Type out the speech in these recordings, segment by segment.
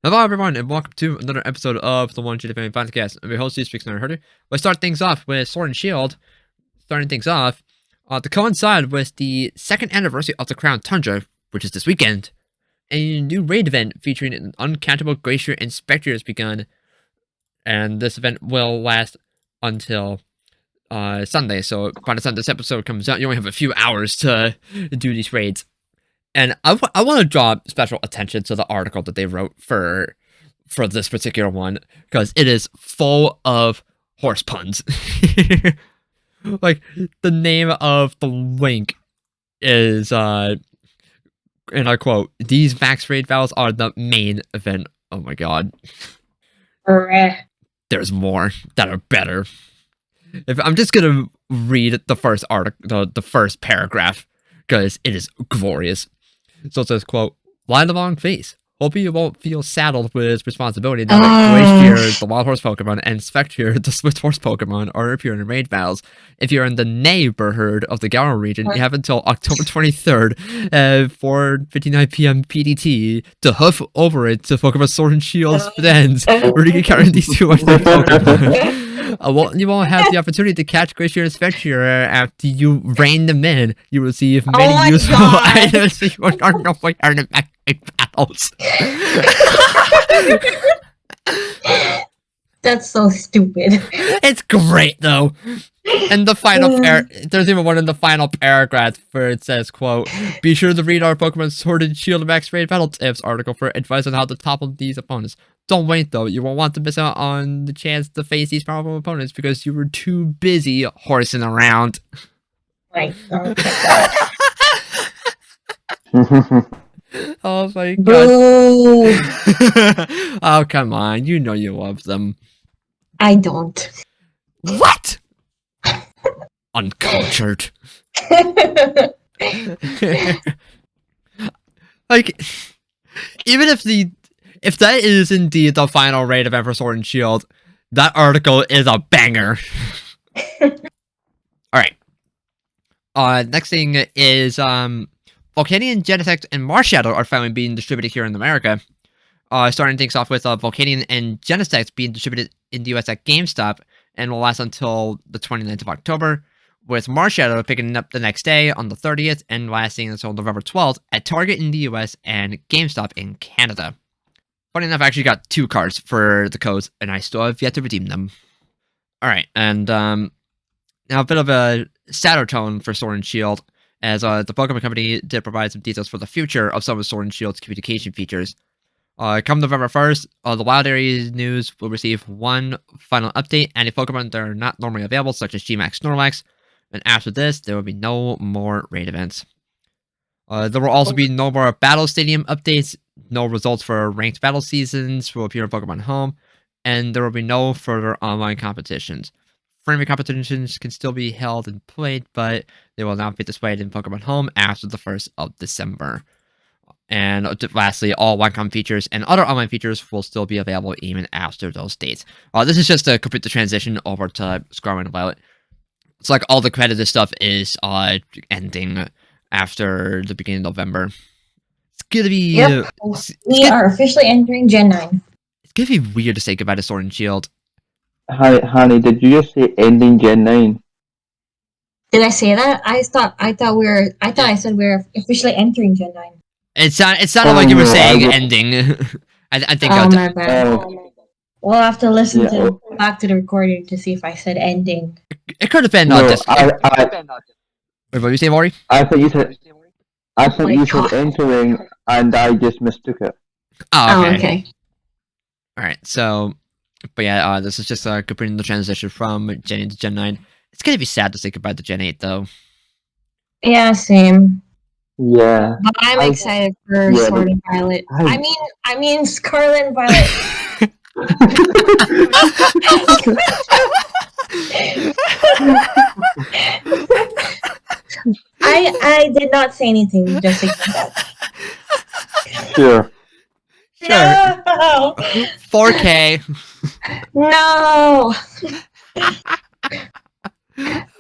Hello, everyone, and welcome to another episode of the One G Family Podcast. I'm your host, Steve Speaks Herder. Let's start things off with Sword and Shield. Starting things off, to coincide with the second anniversary of the Crown Tundra, which is this weekend, a new raid event featuring an uncountable Glacier and Spectre has begun, and this event will last until Sunday. So by the time this episode comes out, you only have a few hours to do these raids. And I want to draw special attention to the article that they wrote for this particular one, because it is full of horse puns. Like, the name of the link is, and I quote, "These max raid battles are the main event." Oh my god. There's more that are better. I'm just gonna read the first article, the first paragraph, because it is glorious. So it says, quote, "Lie the long face. Hoping you won't feel saddled with responsibility now that Glacier, the wild horse Pokemon, and Spectre, the swift horse Pokemon, are appearing in raid battles. If you're in the neighborhood of the Galar region, you have until October 23rd at 4:59 p.m. PDT to hoof over it to Pokemon Sword and Shield's friends, where you can carry these two other Pokemon. You won't have the opportunity to catch Glacier and Spectre after you rein them in. You will receive many useful items you are nowhere in the battles." That's so stupid. It's great though. And the final there's even one in the final paragraph where it says, quote, "Be sure to read our Pokemon Sword and Shield Max Raid Battle Tips article for advice on how to topple these opponents. Don't wait though, you won't want to miss out on the chance to face these powerful opponents because you were too busy horsing around." Right. Oh Oh my god. Boo! Oh, come on, you know you love them. I don't. What? Uncultured. Like, even if that is indeed the final raid event for Sword and Shield, that article is a banger. Alright. Next thing is, Volcanion, Genesect, and Marshadow are finally being distributed here in America. Starting things off with Volcanion and Genesect being distributed in the US at GameStop, and will last until the 29th of October, with Marshadow picking up the next day on the 30th and lasting until November 12th at Target in the US and GameStop in Canada. Funny enough, I actually got 2 cards for the codes, and I still have yet to redeem them. Alright, and now a bit of a sadder tone for Sword and Shield, as the Pokemon Company did provide some details for the future of some of Sword and Shield's communication features. Come November 1st, the Wild Area News will receive one final update, and Pokemon that are not normally available, such as Gmax Snorlax, and after this, there will be no more raid events. There will also be no more Battle Stadium updates, no results for ranked battle seasons will appear in Pokemon Home, and there will be no further online competitions. Friendly competitions can still be held and played, but they will not be displayed in Pokemon Home after the 1st of December. And lastly, all One-Com features and other online features will still be available even after those dates. This is just to complete the transition over to Scarlet and Violet. It's like all the credited stuff is ending after the beginning of November. It's gonna be... Yep. We are officially entering Gen 9. It's gonna be weird to say goodbye to Sword and Shield. Hi, honey, did you just say ending Gen 9? Did I say that? I thought I said we were officially entering Gen 9. It sounded like you were saying ending. I think. Oh my bad. We'll have to listen back to the recording to see if I said ending. It could have been just. Wait, what did you say, Maury? I thought you said entering, and I just mistook it. Oh, okay. Okay. All right. So, but yeah, this is just completing the transition from Gen 8 to Gen 9. It's gonna be sad to say goodbye to Gen 8, though. Yeah, same. Yeah. But I'm excited for Sword and Violet. I mean Scarlet and Violet. I did not say anything, just like that. Sure. No! 4K. No!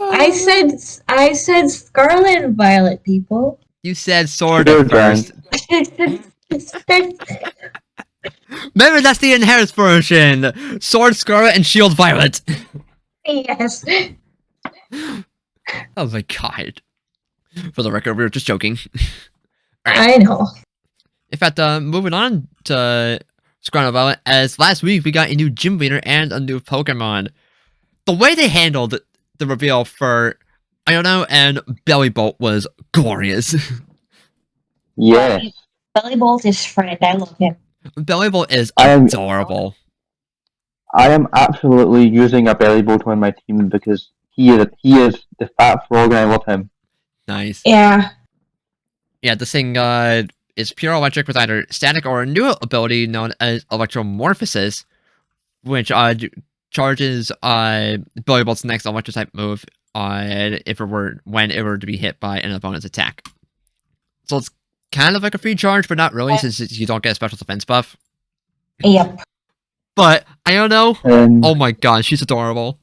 I said Scarlet and Violet, people. You said sword at first. Remember, that's the enhanced version. Sword Scarlet and Shield Violet. Yes. Oh my god. For the record, we were just joking. I know. In fact, moving on to Scarlet and Violet, as last week we got a new gym leader and a new Pokemon. The way they handled the reveal for Iono and Belly Bolt was glorious. Yes. Belly Bolt is Fred. I love him. Belly Bolt is I am- adorable. I am absolutely using a belly boat on my team because he is the fat frog and I love him. Nice. Yeah. Yeah, this thing is pure electric with either static or a new ability known as Electromorphosis, which charges Belly Bolt's next electric type move when it were to be hit by an opponent's attack. So it's kind of like a free charge, but not really, since you don't get a special defense buff. Yep. But I don't know. Oh my god, she's adorable.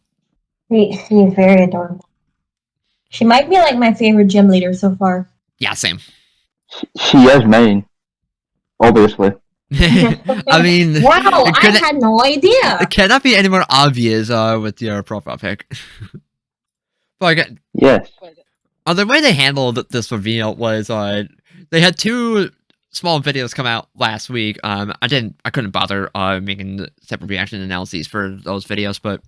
She's very adorable. She might be like my favorite gym leader so far. Yeah, same. She is mine, obviously. I mean, Wow, I had no idea. It cannot be any more obvious with your profile pic. But like, Yes. the way they handled this reveal was they had two small videos come out last week. I couldn't bother making separate reaction analyses for those videos, but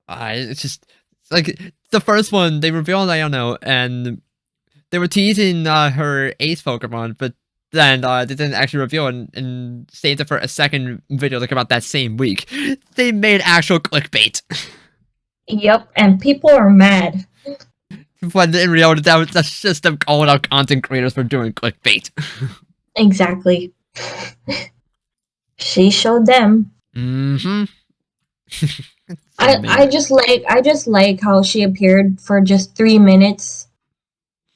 it's just like the first one they revealed, I don't know, and they were teasing her ace Pokemon, but then they didn't actually reveal it and saved it for a second video to come out that same week. They made actual clickbait. Yep, and people are mad. When in reality, that's just them calling out content creators for doing clickbait. Exactly. She showed them. Mm-hmm. I just like how she appeared for just 3 minutes,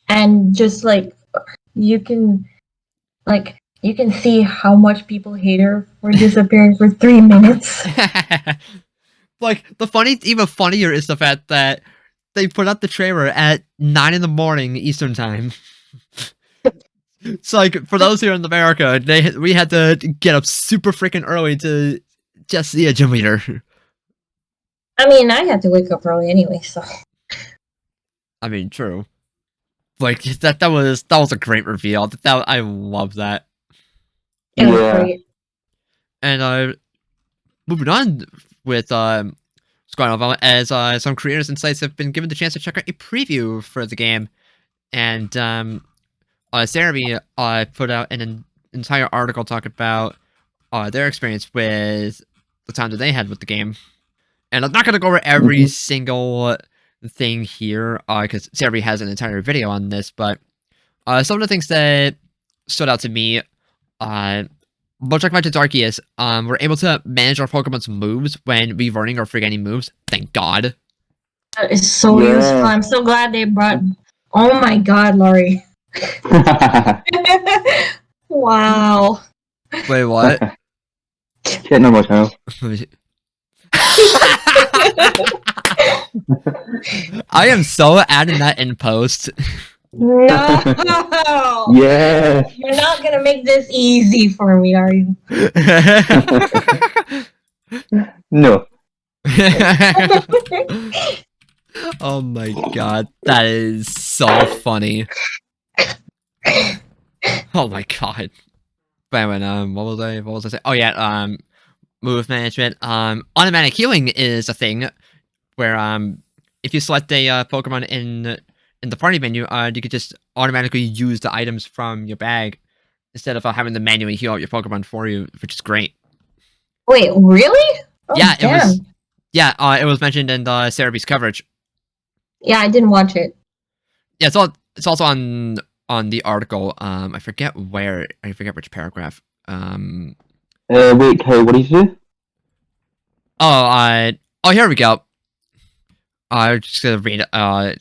and just like you can see how much people hate her for disappearing for 3 minutes. Like even funnier is the fact that they put up the trailer at 9 in the morning Eastern time. It's like, for those here in America, we had to get up super freaking early to just see a gym leader. I mean, I had to wake up early anyway, so. I mean, true. Like that was a great reveal. I love that. It was Yeah. great. And moving on with Scarlet and Violet, as some creators and sites have been given the chance to check out a preview for the game, and Cerebi put out an entire article talking about their experience with the time that they had with the game. And I'm not going to go over every single thing here, because Cerebi has an entire video on this, but some of the things that stood out to me, much like Magic Arceus, we're able to manage our Pokemon's moves when reverting or forgetting moves. Thank God. That is so useful. I'm so glad they brought. Oh my god, Laurie. Wow. Wait, what? Shit, no more time. I am so adding that in post. No. Yes. You're not gonna make this easy for me, are you? No. Oh my god, that is so funny. Oh my god. But anyway, what was I saying? Oh yeah, move management. Automatic healing is a thing where if you select a Pokemon in the party menu, you could just automatically use the items from your bag instead of having to manually heal out your Pokemon for you, which is great. Wait, really? Oh, Yeah, damn. it was mentioned in the Cerebi's coverage. Yeah, I didn't watch it. Yeah, it's also on the article. I forget which paragraph. Wait, Kyle, what did you say? Oh, here we go. I'm just gonna read a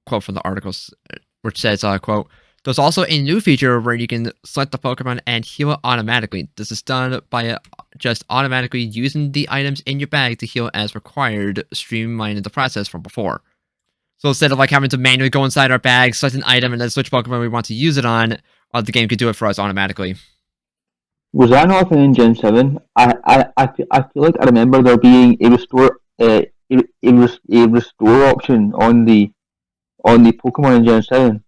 quote from the articles, which says, quote, "There's also a new feature where you can select the Pokemon and heal it automatically. This is done by just automatically using the items in your bag to heal as required, streamlining the process from before. So instead of like having to manually go inside our bag, select an item, and then switch Pokemon we want to use it on, the game could do it for us automatically." Was that not in Gen 7? I feel like I remember there being a restore option on the Pokemon in Gen 7.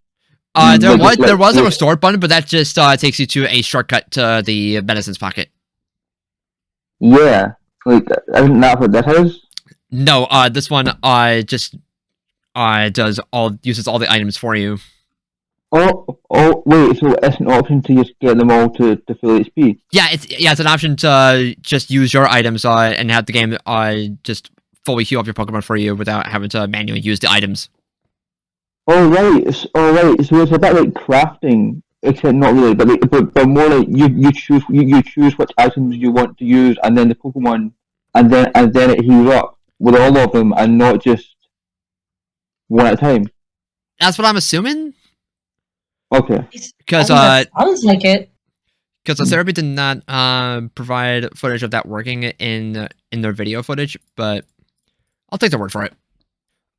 There was a restore button, but that just takes you to a shortcut to the medicines pocket. Yeah, like isn't that what this is? No, this one just uses all the items for you. Oh, wait. So it's an option to just get them all to full HP. Yeah, it's an option to just use your items and have the game just fully heal up your Pokemon for you without having to manually use the items. Oh right, So it's a bit like crafting, except not really, but more like you choose which items you want to use, and then the Pokemon, and then it heals up with all of them, and not just one at a time. That's what I'm assuming. Okay. Because sounds like it. Because the therapy did not provide footage of that working in their video footage, but I'll take their word for it.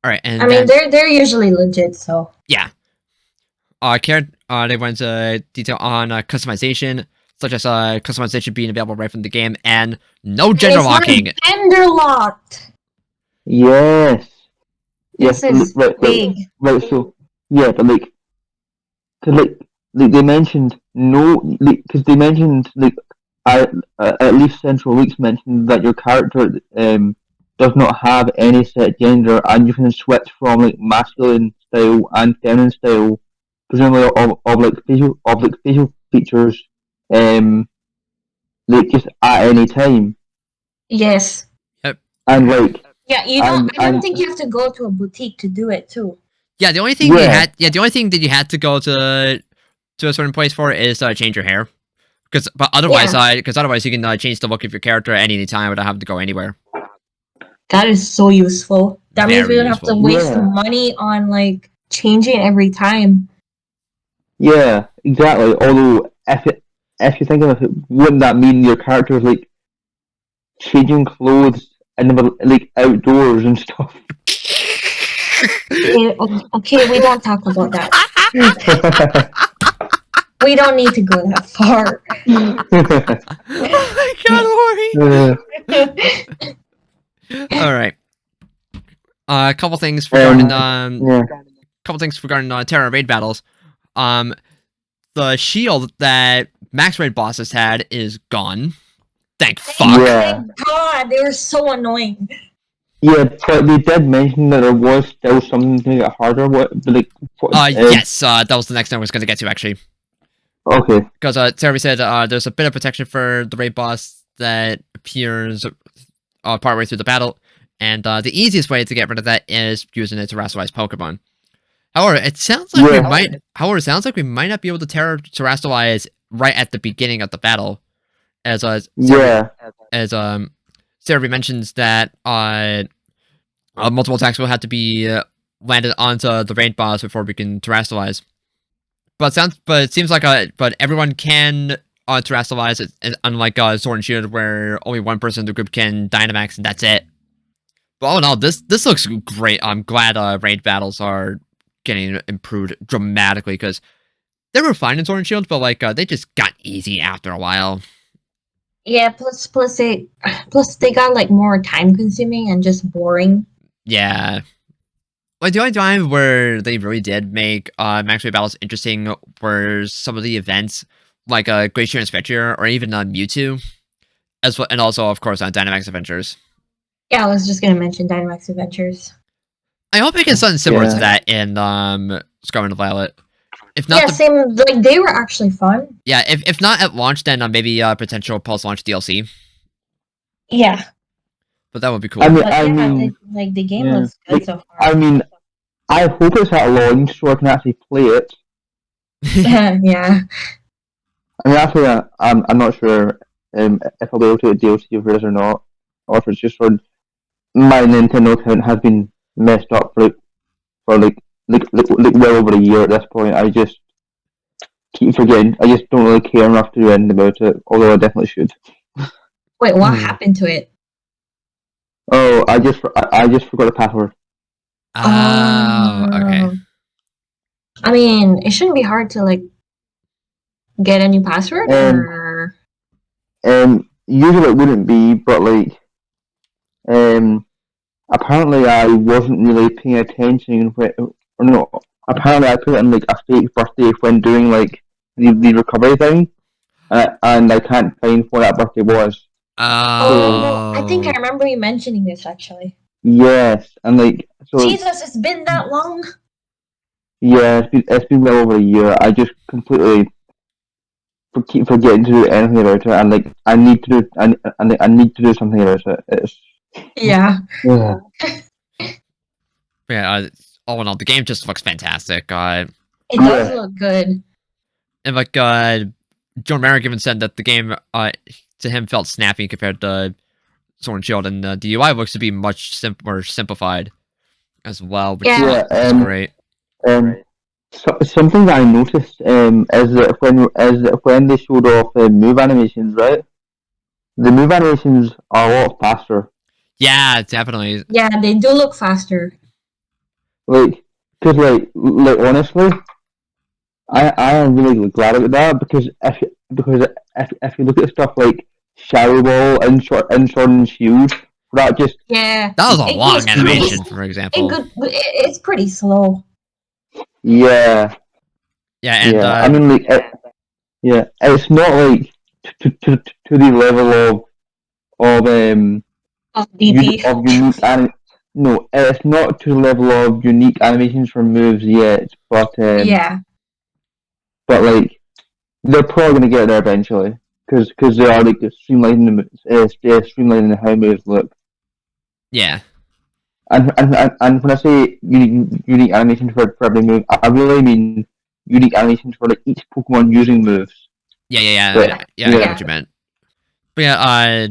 All right, and I mean they're usually legit, so yeah. They went into detail on customization, such as customization being available right from the game, and no gender locking. Gender locked. Yes. This is big. Right. So yeah, but like, they mentioned no, because they mentioned at least Central Leaks mentioned that your character does not have any set gender, and you can switch from like masculine style and feminine style, presumably of facial features, like just at any time. Yes. Yep. And like. Yeah, you don't. I don't think you have to go to a boutique to do it too. Yeah, the only thing the only thing that you had to go to a certain place for is change your hair, because otherwise you can change the look of your character at any time without having to go anywhere. That is so useful. That means we don't have to waste money on like changing every time. Yeah, exactly. Although if you think of it, wouldn't that mean your character is like changing clothes and like outdoors and stuff? Okay, we don't talk about that. We don't need to go that far. Oh my god, Ori! All right. A couple things regarding Terra raid battles. The shield that max raid bosses had is gone. Thank fuck. Yeah. Thank God, they were so annoying. Yeah, but they did mention that there was still something to get harder. Yes, that was the next thing I was going to get to, actually. Okay. Because Terry said there's a bit of protection for the raid boss that appears partway through the battle, and the easiest way to get rid of that is using it to terrestrialize Pokemon. However, it sounds like we might not be able to terrestrialize right at the beginning of the battle, as Sarah mentions that multiple attacks will have to be landed onto the raid boss before we can terrestrialize. But it seems like but everyone can terrestrialize it, unlike Sword and Shield, where only one person in the group can Dynamax and that's it. But all in all, this looks great. I'm glad raid battles are getting improved dramatically, because they were fine in Sword and Shield, but like they just got easy after a while. Yeah, plus they got like more time consuming and just boring. Yeah. Like the only time where they really did make max raid battles interesting were some of the events, like Glacier and Spectre, or even Mewtwo, as well, and also of course Dynamax Adventures. Yeah, I was just gonna mention Dynamax Adventures. I hope it gets something similar to that in Scarlet and Violet. If not, same. Like they were actually fun. Yeah, if not at launch, then maybe potential post-launch DLC. Yeah, but that would be cool. I mean, the game looks good so far. I mean, I hope it's at launch so I can actually play it. Yeah. I mean, actually, I'm not sure if I'll be able to get DLC for this or not, or if it's just for my Nintendo account has been messed up for well over a year at this point. I just keep forgetting. I just don't really care enough to do anything about it, although I definitely should. Wait, what happened to it? Oh, I just forgot the password. Oh, okay. I mean, it shouldn't be hard to like get a new password, or usually it wouldn't be, but like, apparently I wasn't really paying attention when, or no, apparently I put in like a fake birthday when doing like the recovery thing, and I can't find what that birthday was. Oh, I think I Oh. remember you mentioning this actually. Yes, and like, so Jesus, it's been that long. yeah, it's been well over a year. I just completely keep forgetting to do anything about it, and like I need to do something about it. It's Yeah. yeah. Yeah, all in all, the game just looks fantastic. It does look good. And like, John Merrick even said that the game, to him felt snappy compared to Sword and Shield, and the UI looks to be much more simplified as well, which Yeah. is great. Something that I noticed is that when they showed off move animations, right? The move animations are a lot faster. Yeah, definitely. Yeah, they do look faster. Like, cause like honestly, I am really glad about that because if you look at stuff like Shadow Ball and Sword and Shield, that just Yeah. That was a It long goes animation, for It example. it's pretty slow. yeah. Yeah, and I mean like it's not like to the level of Of DP. of unique no, it's not to the level of unique animations for moves yet, Yeah. but like they're probably gonna get there eventually because they are like streamlining how moves look. yeah. And when I say unique animations for every move, I really mean unique animations for like each Pokemon using moves. Yeah, But, I get what you meant. But yeah,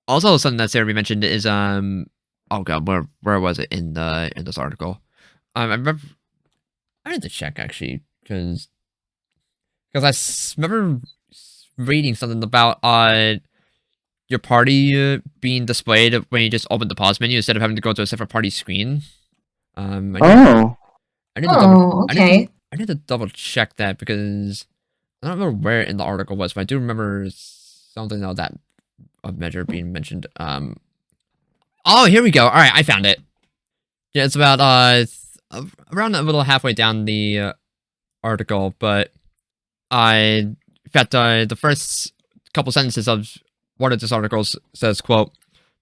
also something that's there to be mentioned is oh god, where was it in this article? I remember I had to check actually because remember reading something about your party being displayed when you just open the pause menu instead of having to go to a separate party screen. I need, oh, I need to double. Okay. I need to double check that because I don't remember where in the article was, but I do remember something of that measure being mentioned. Oh, here we go. All right, I found it. Yeah, it's about around a little halfway down the article, but in fact, the first couple sentences of one of this article says, "quote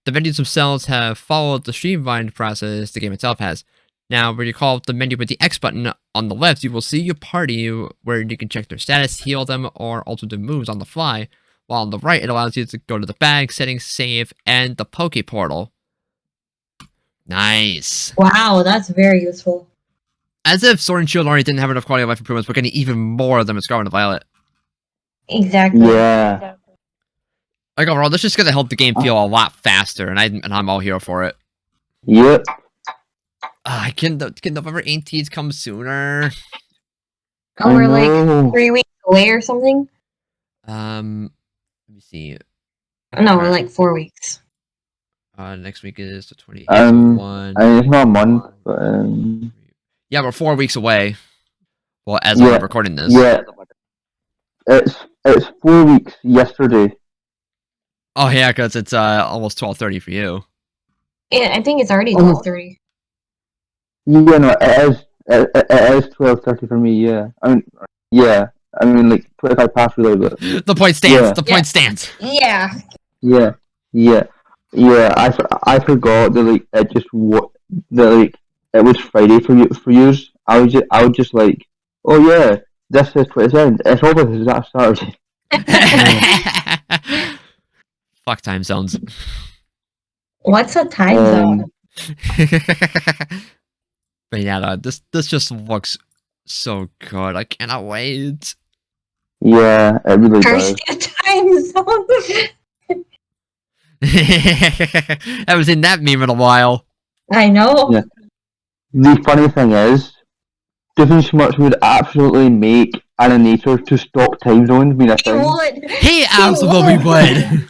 The menus themselves have followed the streamlined process the game itself has. Now, when you call up the menu with the X button on the left, you will see your party where you can check their status, heal them, or alter their moves on the fly. While on the right, it allows you to go to the bag, settings, save, and the Poke Portal." Nice. Wow, that's very useful. As if Sword and Shield already didn't have enough quality of life improvements, we're getting even more of them in Scarlet and Violet. Exactly. yeah. Like overall, this is just gonna help the game feel a lot faster, and I'm all here for it. Yep. Can November 18th come sooner? Oh, we're like 3 weeks away or something? Let me see. No, we're like 4 weeks. Next week is the 28th. So it's not a month, but yeah, we're 4 weeks away. Well, as I'm recording this. Yeah. It's 4 weeks yesterday. Oh yeah, because it's almost 12:30 for you. Yeah, I think it's already 12:30. Yeah, no, it is 12:30 for me. Yeah, I mean, like 25 past really, but the point stands. Yeah. The point stands. Yeah. Yeah. I forgot that like it just it was Friday for you. I was just like, oh yeah, this is 27. It's over. That Saturday. Fuck time zones. What's a time zone? But yeah, no, this just looks so good. I cannot wait. Yeah, it really does. A time zone. Haven't seen that meme in a while. I know. Yeah. The funny thing is, Different Schmucks would absolutely make animators to stop time zones being a thing. He would. He absolutely would.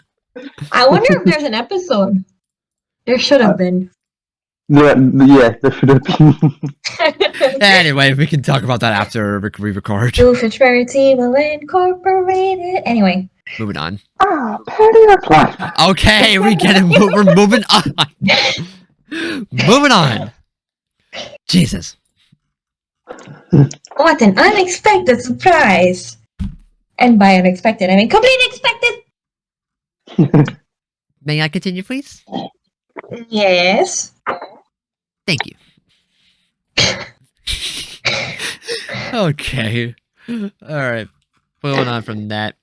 I wonder if there's an episode. There should have been. Yeah, there should have been. Anyway, we can talk about that after we record. Doofenshmirtz Evil Incorporated. Anyway. Moving on. Penny or class. Okay, we get it. We're moving on. Moving on. Jesus. What an unexpected surprise! And by unexpected, I mean completely expected! May I continue, please? Yes. Thank you. Okay. Alright. Moving on from that.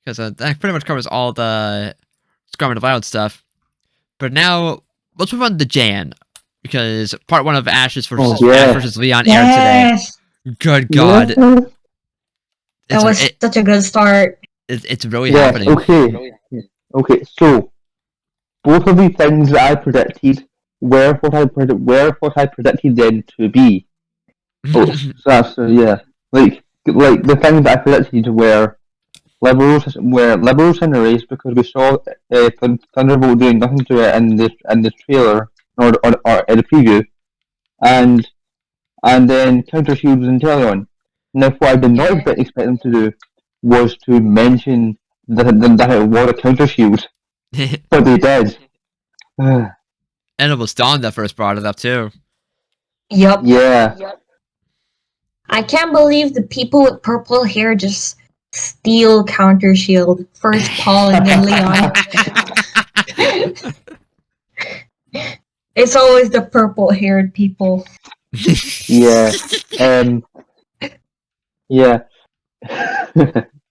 Because that pretty much covers all the Scarlet and Violet stuff. But now, let's move on to Jan. Because part 1 of Ash versus Leon aired today. Yes! Good God. That was such a good start. It's really happening. Okay, so both of the things that I predicted were what I predicted them to be. So that's like the things that I predicted were liberals in the race because we saw Thunderbolt doing nothing to it in the trailer or in the preview, and then Counter Shield was in Teleon. Now, what I did not expect them to do was to mention that it was a Counter Shield, but they did. And it was Dawn that first brought it up too. Yup. Yeah. Yep. I can't believe the people with purple hair just steal Counter Shield. First Paul and then Leon. It's always the purple haired people. Yeah. Yeah.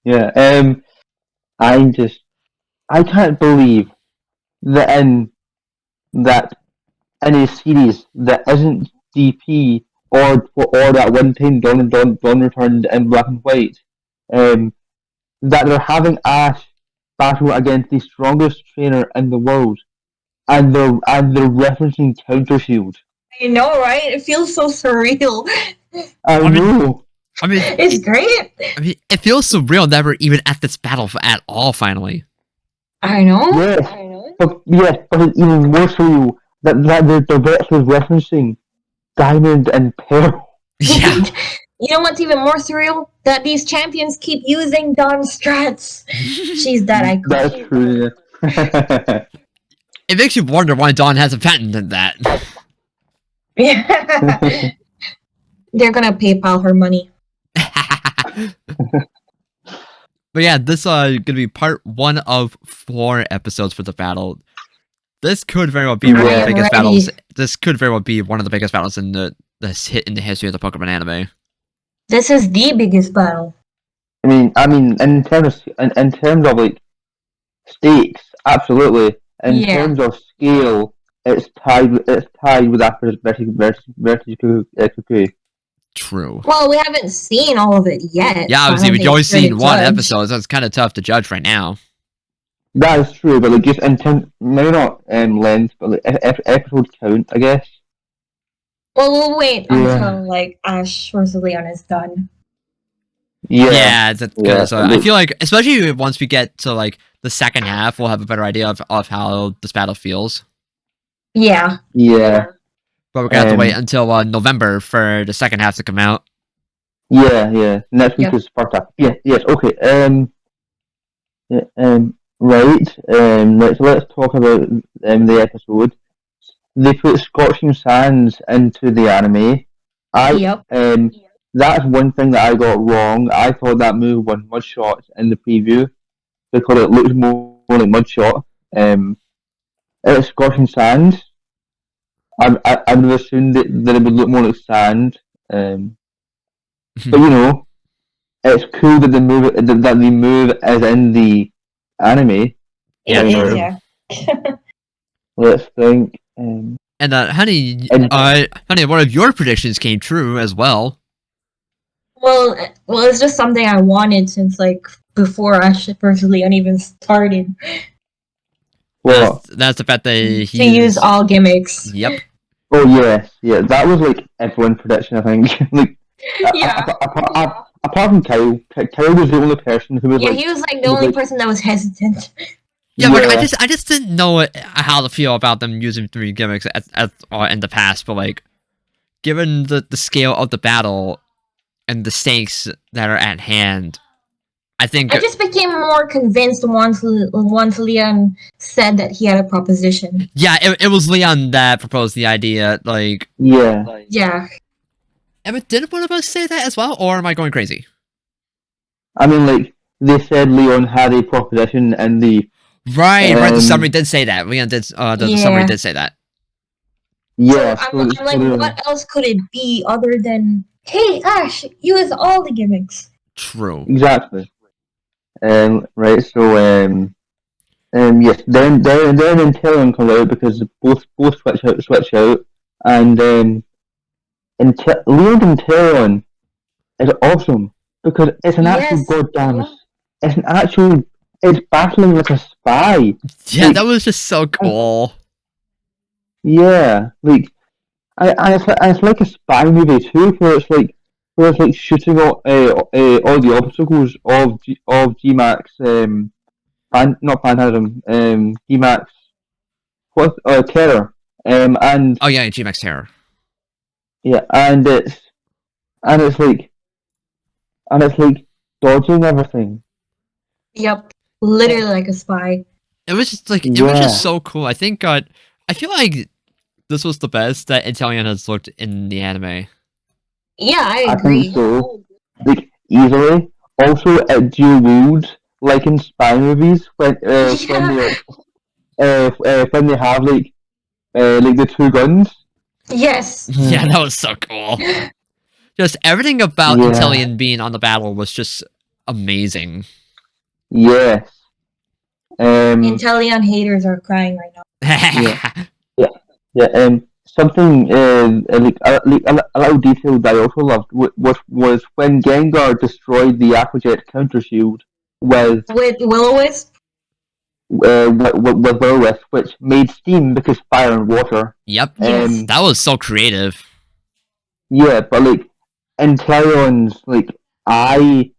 Yeah. I can't believe that in a series that isn't DP or that one time Dawn returned in Black and White, that they're having Ash battle against the strongest trainer in the world, and they're referencing Counter Shield. I know, right? It feels so surreal. I know. I mean, it's great. I mean, it feels surreal that we're even at this battle at all. Finally. I know. Yes, but it's even more surreal that they're actually referencing Diamond and Pearl. Yeah. You know what's even more surreal? That these champions keep using Dawn's strats. She's that iconic. That's true. Yeah. It makes you wonder why Dawn hasn't patented that. Yeah. They're gonna PayPal her money. But yeah, this gonna be part 1 of 4 episodes for the battle. This could very well be one of the biggest battles. This could very well be one of the biggest battles in the history of the Pokemon anime. This is the biggest battle. I mean, in terms of like stakes, absolutely. In terms of scale, it's tied with After versus Kukui. True. Well, we haven't seen all of it yet. Yeah, obviously, we've only seen 1 episode, so it's kind of tough to judge right now. That is true, but like just in terms, maybe not length, but like episode count, I guess. Well, we'll wait until like Ash versus Leon is done. Yeah, that's good. So I feel like, especially once we get to like the second half, we'll have a better idea of how this battle feels. Yeah. Yeah. But we're gonna have to wait until November for the second half to come out. Yeah. Next week is Sparta. Yes. Okay. Right. Let's talk about the episode. They put Scorching Sands into the anime. That's one thing that I got wrong. I thought that move was Mudshot in the preview because it looks more like Mudshot. It's Scorching Sands. I would have assumed that it would look more like sand. But you know, it's cool that the move is in the anime. It is, yeah. Let's think. And honey, one of your predictions came true as well. Well, it's just something I wanted since like before Ash versus Leon even started. Well, that's the fact that to use all gimmicks. Yep. Oh yeah, that was like everyone's prediction, I think. Like, apart from Kyle, Kyle was the only person who was like. Yeah, he was like the only person that was hesitant. Yeah, like I just didn't know how to feel about them using 3 gimmicks in the past, but like, given the scale of the battle and the stakes that are at hand, I think I just became more convinced once Leon said that he had a proposition. yeah, it was Leon that proposed the idea. Like, Yeah. Yeah. Emma, did one of us say that as well, or am I going crazy? I mean, like, they said Leon had a proposition and the Right. The summary did say that. Leon did. The summary did say that. yeah. So I'm like, what else could it be other than, hey, Ash, use all the gimmicks? True. Exactly. Right. So yes. Then Inteleon comes out because both switch out, and Leon Inteleon is awesome because it's an actual goddamn. It's an actual. It's battling like a spy. Yeah, that was just so cool. Yeah, like it's like a spy movie too, where it's like shooting all the obstacles of G-Max not Phantasm G-Max Terror and Oh yeah, G-Max Terror. yeah and it's like dodging everything. Yep, literally like a spy. It was just like it was just so cool. I think I feel like this was the best that Italian has looked in the anime. Yeah, I agree. I think so. Like easily. Also, it dual like in spy movies when when they have like the two guns. Yes. Yeah, that was so cool. Just everything about Italian being on the battle was just amazing. Yes. Inteleon haters are crying right now. Yeah. Something like a little detail that I also loved was when Gengar destroyed the Aquajet counter shield with Will-O-Wisp. With Will-O-Wisp, which made steam because fire and water. Yep. That was so creative. Yeah, but like in Cleon's eye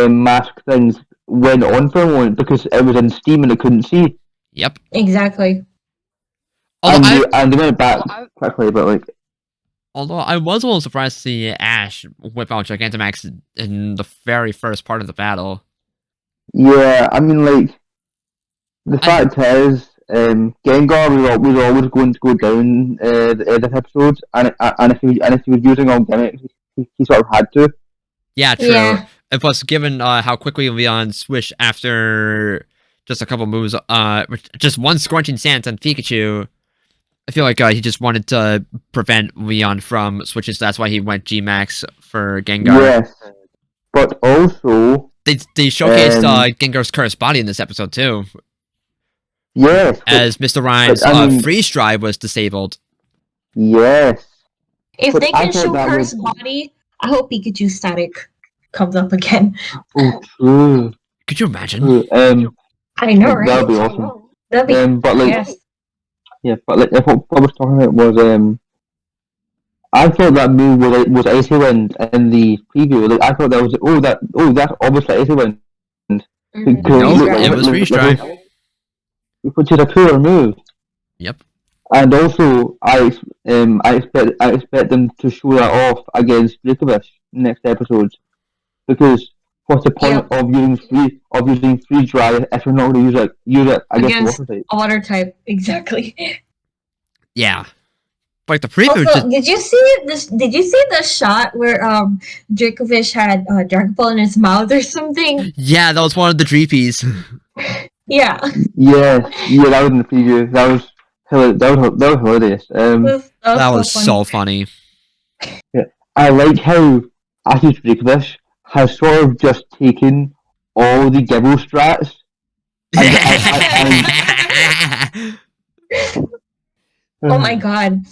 mask things went on for a moment because it was in steam and it couldn't see. Yep. Exactly. And they went back quickly, but like. Although I was a little surprised to see Ash whip out Gigantamax in the very first part of the battle. Yeah, I mean, like, the fact is, Gengar was always going to go down this episode, and if he was using all gimmicks, he sort of had to. Yeah, true. Yeah. And plus, given how quickly Leon switched after just a couple moves, just one Scorching Stance on Pikachu, I feel like he just wanted to prevent Leon from switches. So that's why he went G-Max for Gengar. Yes, but also they showcased Gengar's cursed body in this episode too. Yes, as Mr. Rhyme's freeze drive was disabled. Yes. If they can show cursed body, I hope Pikachu static comes up again. Oh, true. Could you imagine? True. I know, right? That'd be awesome. That'd be but like, yes. Yeah, but like, what I was talking about was I thought that move was Icy Wind in the preview. Like, I thought that was that's obviously Icy Wind. No, it was freeze drive, which is a cooler move. Yep. And also, I expect them to show that off against Djokovic next episodes, because what's the point of using freeze drive if you're not going to use it against water type? Exactly. Yeah. Like the preview. Also, did you see this? Did you see the shot where Djokovic had Dragon Ball in his mouth or something? Yeah, that was one of the Dreepies. Yeah. Yeah, that was in the preview. That was hilarious. That was so funny. Yeah, I like how Ashish Djokovic has sort of just taken all the Gibble strats. Oh my god.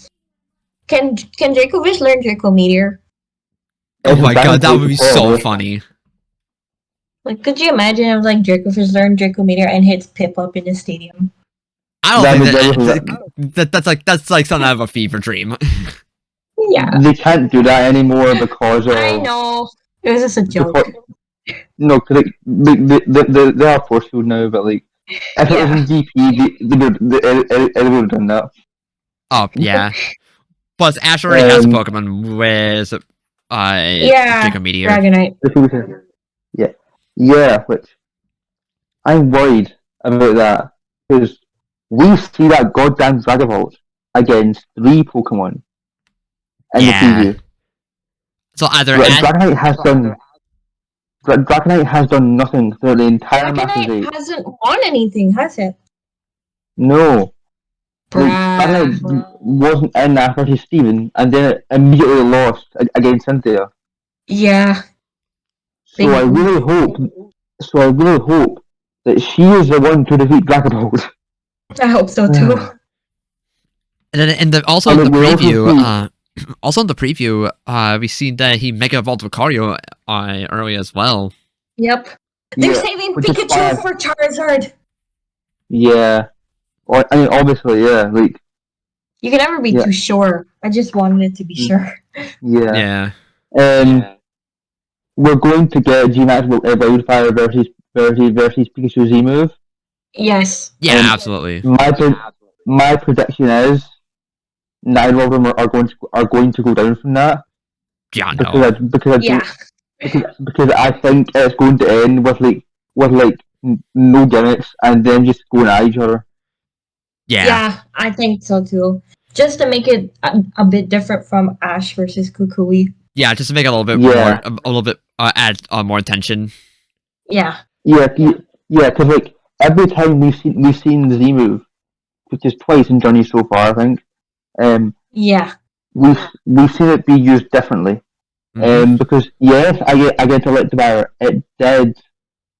Can Djokovic learn Draco Meteor? Oh my god, that would be so funny. Like, could you imagine if like Djokovic learned Draco Meteor and hits Pip up in the stadium? I don't think that's like something out of a fever dream. Yeah. They can't do that anymore because of. I know. It was just a joke. No, because they are force field now, but like if it was in DP, they would have done that. Oh yeah. Plus, Ash already has a Pokemon with Draco Meteor. Dragonite. Yeah, which I'm worried about that because we see that goddamn Dragapult against 3 Pokemon in the Yeah. preview. So either Dragonite has done nothing through the entire Masters Dragonite 8. hasn't won anything, has it? No. Like, Bruh. Dragonite wasn't in that versus Steven, and then it immediately lost against Cynthia. Yeah. So Big I really hope that she is the one to defeat Dragapult. I hope so too. And then in the Also in the preview, we seen that he Mega Evolved Lucario early as well. Yep. They're Yeah, saving which is Pikachu fine. for Charizard. Yeah. I mean, obviously, yeah. Like, You can never be Yeah. too sure. I just wanted it to be sure. yeah. Yeah. We're going to get Gmax Wildfire versus Pikachu Z move. Yes. Yeah, Um, absolutely. My prediction is neither of them are going to go down from that Yeah, no. because I think it's going to end with no gimmicks and then just going at each other. Yeah. I think so too. Just to make it a bit different from Ash versus Kukui. Yeah, just to make it a little bit Yeah. more, a little bit, add more tension. Yeah. Yeah, because like every time we've seen the Z move, which is twice in Journey so far, I think. Yeah. We've seen it be used differently. Mhm. Because yes, I get Electivire. It did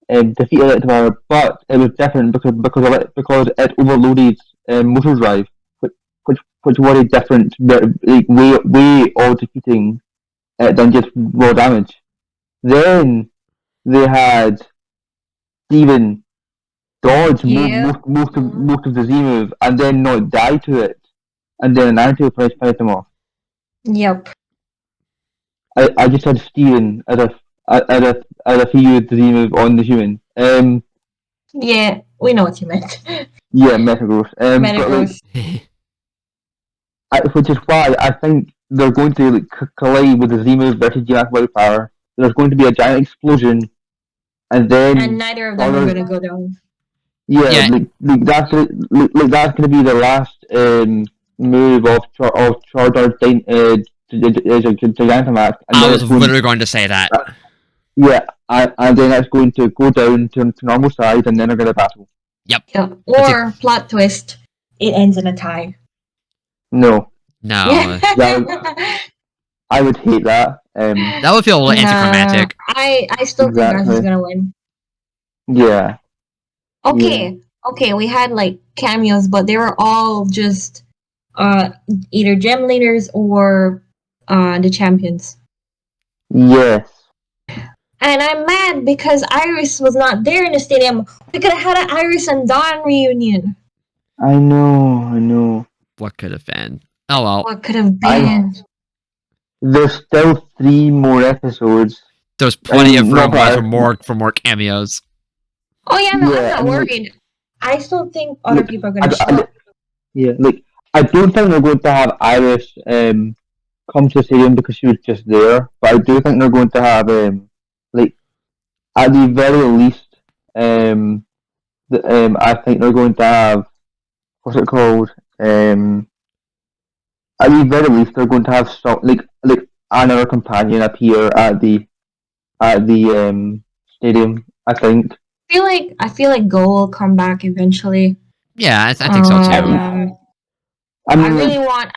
defeat Electivire, but it was different because it overloaded Motor Drive, which was a different way of defeating it than just raw damage. Then they had Steven dodge Yeah. most of the Z move and then not die to it, and then an anti finish them off. Yep. I just had Steven as a he used the Z move on the human. Yeah, we know what you meant. Yeah, Metagross. Metagross. Which is why I think they're going to collide with the Z move versus Gmax Wildfire. There's going to be a giant explosion, and then And neither of them are gonna go down. Yeah, that's gonna be the last move of Charizard Gigantamax. I was literally going to say that. Yeah, and then it's going to go down to normal size, and then they're gonna battle. Yep. Or plot twist, it ends in a tie. No, No. I would hate that. That would feel a little anticlimactic. I still think Ash is gonna win. Yeah. Okay, we had like cameos, but they were all just either gem leaders or the champions. Yes. And I'm mad because Iris was not there in the stadium. We could have had an Iris and Dawn reunion. I know. What could have been? Oh well. What could have been? There's still 3 more episodes. There's plenty of room for more cameos. Oh yeah, no, I'm not worried. I still think other people are gonna show up. Yeah, I don't think they're going to have Iris come to the stadium because she was just there, but I do think they're going to have at the very least I think they're going to have what's it called at the very least they're going to have some another companion appear at the stadium. I think. I feel like Go will come back eventually. Yeah, I think so too. I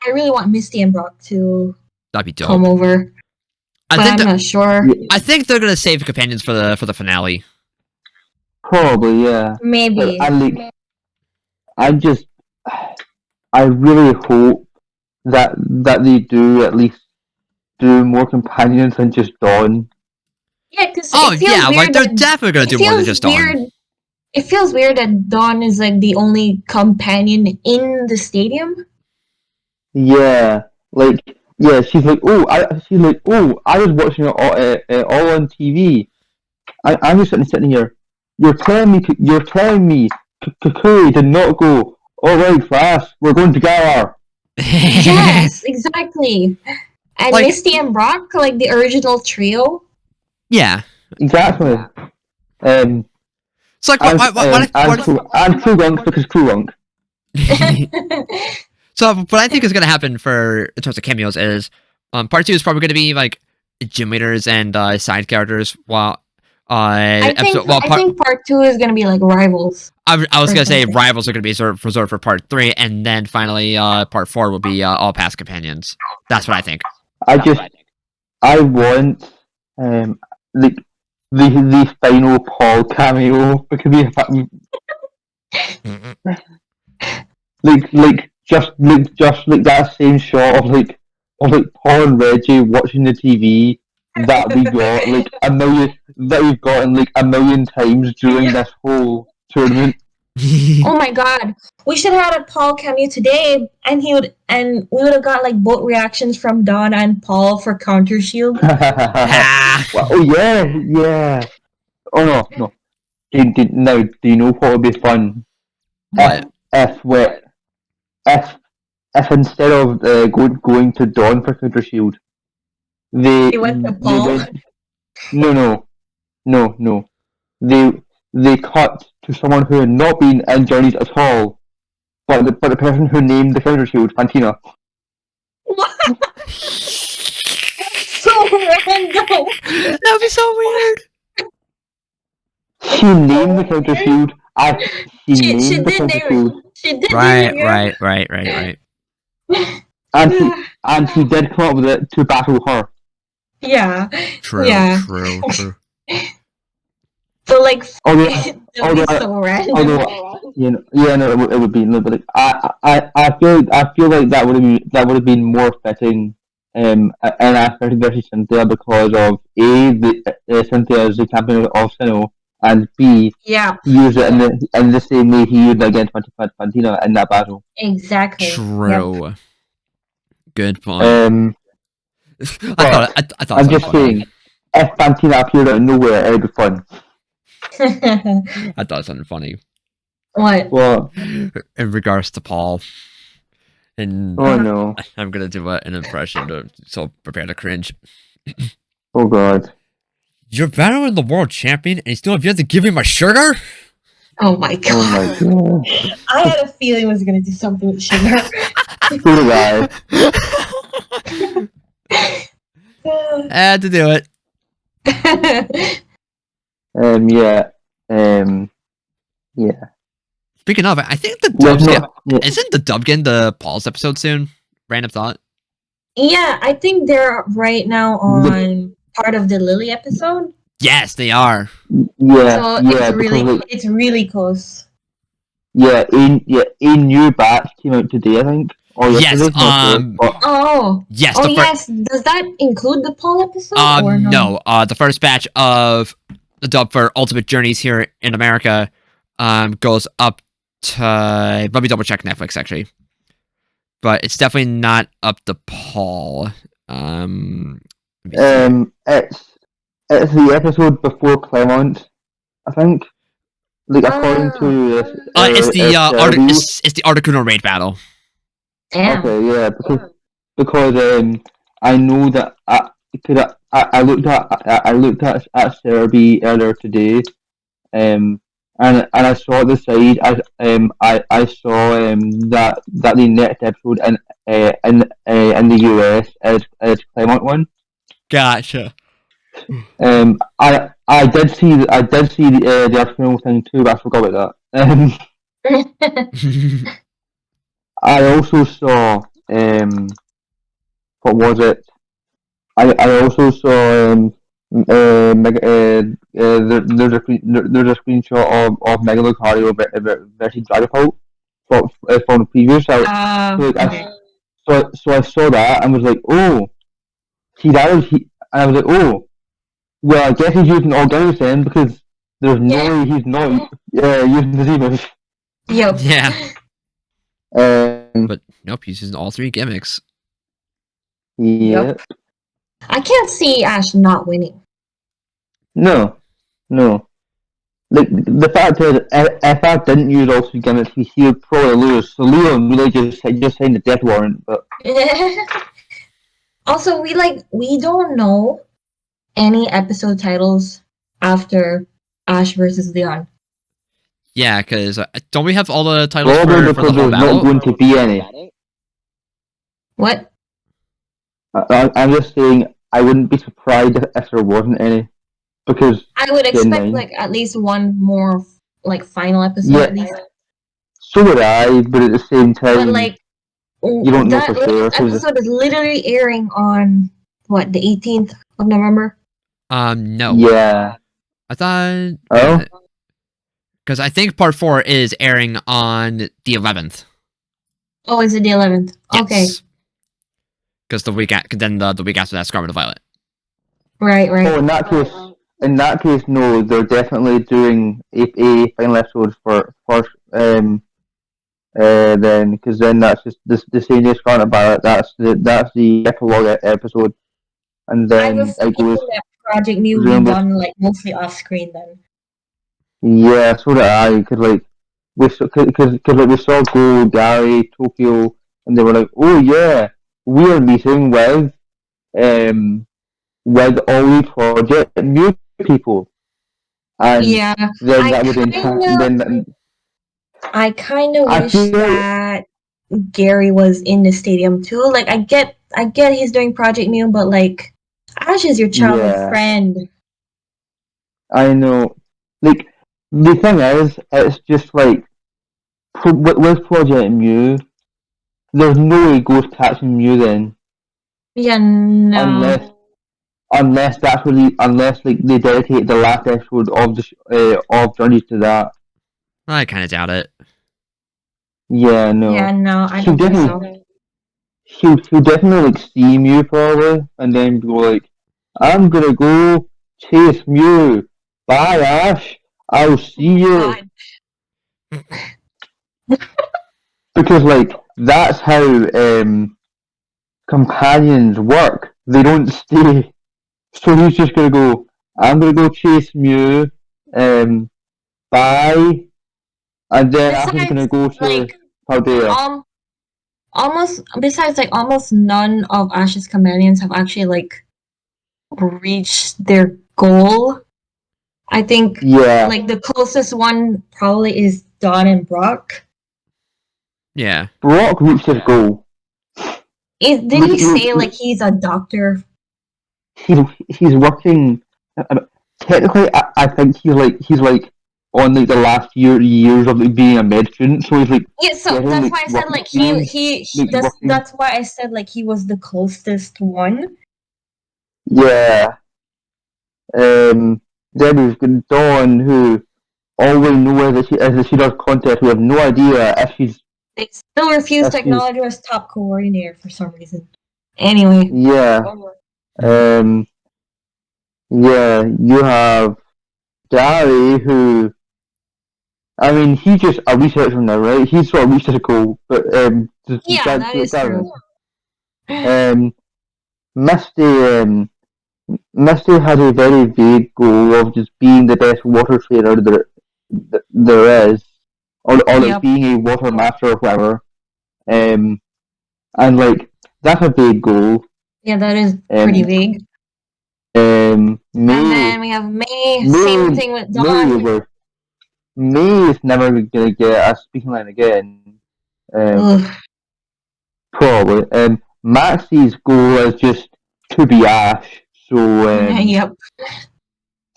really want Misty and Brock to That'd be dope. come over. I'm not sure. I think they're gonna save the companions for the finale. Probably, yeah. Maybe. I really hope that they do at least do more companions than just Dawn. Yeah, because they're definitely gonna do more than just Dawn. It feels weird that Dawn is like the only companion in the stadium. Yeah, she's like, I was watching it all on TV. I'm just sitting here. You're telling me Kukui did not go. All right, fast. We're going together. Yes, exactly. And Misty and Brock, like the original trio. Yeah. Exactly. It's like, And what True Wunk because True Wunk. So what I think is going to happen for in terms of cameos is, part 2 is probably going to be like gym leaders and side characters, while I think part 2 is gonna be like rivals. I was or going to say something. rivals are going to be reserved for part 3, and then finally part 4 will be all past companions. That's what I think. I want like the final Paul cameo because just like that same shot of like Paul and Reggie watching the TV that we got like a million that we've gotten like a million times during this whole tournament. Oh my god, we should have had a Paul cameo today, and we would have got like both reactions from Donna and Paul for Counter Shield. Well, oh yeah. Oh no. Now, do you know what would be fun? What? If instead of going to Dawn for Counter Shield, They went to Paul. No. They cut to someone who had not been in Journeys at all, but the person who named the Counter Shield, Fantina. What? So random. That'd be so weird. She named the Counter Shield. She named the did Counter name Shield. it. She did name it. Right. And he did come up with it to battle her. Yeah. True. Yeah. True. So like, Although, it'll be so random. no, it would be. No, but like, I feel like that would have been more fitting. And aspect versus Cynthia because of Cynthia is the champion of Sinnoh, and B, Yeah. he used it in the same way he used it against Fantina in that battle. Exactly. True. Yep. Good point. I thought. I'm just saying, if Fantina appeared out of nowhere, it would be fun. I thought something funny. What? Well, in regards to Paul. And oh no. I'm gonna do an impression, so prepare to cringe. Oh god. You're battling the world champion, and you still have yet to give me my sugar? Oh my god. Oh my god. I had a feeling it was gonna do something with sugar. So did I. I had to do it. Yeah. Speaking of, I think the dub's isn't the dub getting the Paul's episode soon? Random thought. Yeah, I think they're right now on part of the Lily episode. Yes, they are. Yeah, so it's really close. Yeah, a new batch came out today, I think. Or yes. Yes. Yes. Does that include the Paul episode? Or no. The first batch of the dub for Ultimate Journeys here in America goes up to. Let me double check Netflix actually, but it's definitely not up to Paul. It's the episode before Claremont, I think. Like according to it's the Articuno raid battle. Damn. Okay, yeah, because I know that I looked at Serby earlier today, and I saw the side I saw that the next episode in the US is Claremont one. Gotcha. I did see the Arsenal thing too, but I forgot about that. I also saw what was it? I also saw there's a screenshot of Mega Lucario versus Dragapult from the previous. So I saw that and was like, oh, and I was like, oh, well, I guess he's using organics then because there's no way he's not using the Zebras. Yep. Yeah. But nope, he's using all three gimmicks. Yep. I can't see Ash not winning. No. Like the fact is, if I didn't use all three gimmicks, he would probably lose. So Leo really just signed the death warrant. But also, we don't know any episode titles after Ash versus Leon. Yeah, because don't we have all the titles Probably for the because whole there's not battle? going to be any. What? I'm just saying, I wouldn't be surprised if there wasn't any. Because I would Gen expect 9. like at least one more like final episode Yeah, at least. so would I, but at the same time, But like you don't know that for sure. last episode is literally airing on what, the 18th of November? No. Yeah. I thought. Oh? Because I think part 4 is airing on the 11th. Oh, is it the 11th? Okay. Yes. Because the week after that, Scarlet and Violet. Right. Oh, in that case, no, they're definitely doing a final episode for first. Then because then that's just the same as Scarlet and Violet. That's the epilogue episode, and I then was it goes. thinking that Project Mew will be presumably- done like mostly off screen then. Yeah, so did I. Because like we saw Go, Gary, Tokyo, and they were like, oh yeah, we are meeting with all the Project New people, and Yeah, then I that would I kind of I wish feel that Gary was in the stadium too. Like I get he's doing Project Mew, but like Ash is your childhood Yeah. friend. I know. Like the thing is, it's just like with Project Mew, there's no way Ghost catching Mew then, Yeah, no. unless that's really unless like they dedicate the last episode of of Journey to that. I kind of doubt it. Yeah, no. Yeah, no, I He'll don't think so. definitely he'll definitely like see Mew probably, and then go like, "I'm gonna go chase Mew. Bye, Ash. I'll see you." God. Because like that's how companions work. They don't stay. So he's just gonna go. I'm gonna go chase Mew. Bye, and then after he's gonna go Besides, to like, Paldea. almost none of Ash's companions have actually like reached their goal. I think Yeah, like the closest one probably is Dawn and Brock. Yeah. Brock reached his goal. Did he say like he's a doctor? He's working. Technically, I think he's like on like the last years of like, being a med student. So he's like Yeah, so getting, that's like, why I said work like experience, he like, working. that's why I said like he was the closest one. Yeah. Then we've got Dawn, who all we know is that she does contest. We have no idea if she's. They still refuse to That's acknowledge her as top coordinator for some reason. Anyway. Yeah. Yeah, you have Gary, who. I mean, he's just a researcher now, right? He's sort of reached his goal, but Yeah, that is true. Misty, Misty has a very vague goal of just being the best water trainer there is, or like Yep. being a water master or whatever. And like that's a big goal. Yeah, that is pretty vague. May, And then we have May. Same thing with Dawn. May is never gonna get a speaking line again. Probably. Maxie's goal is just to be Ash. So yep.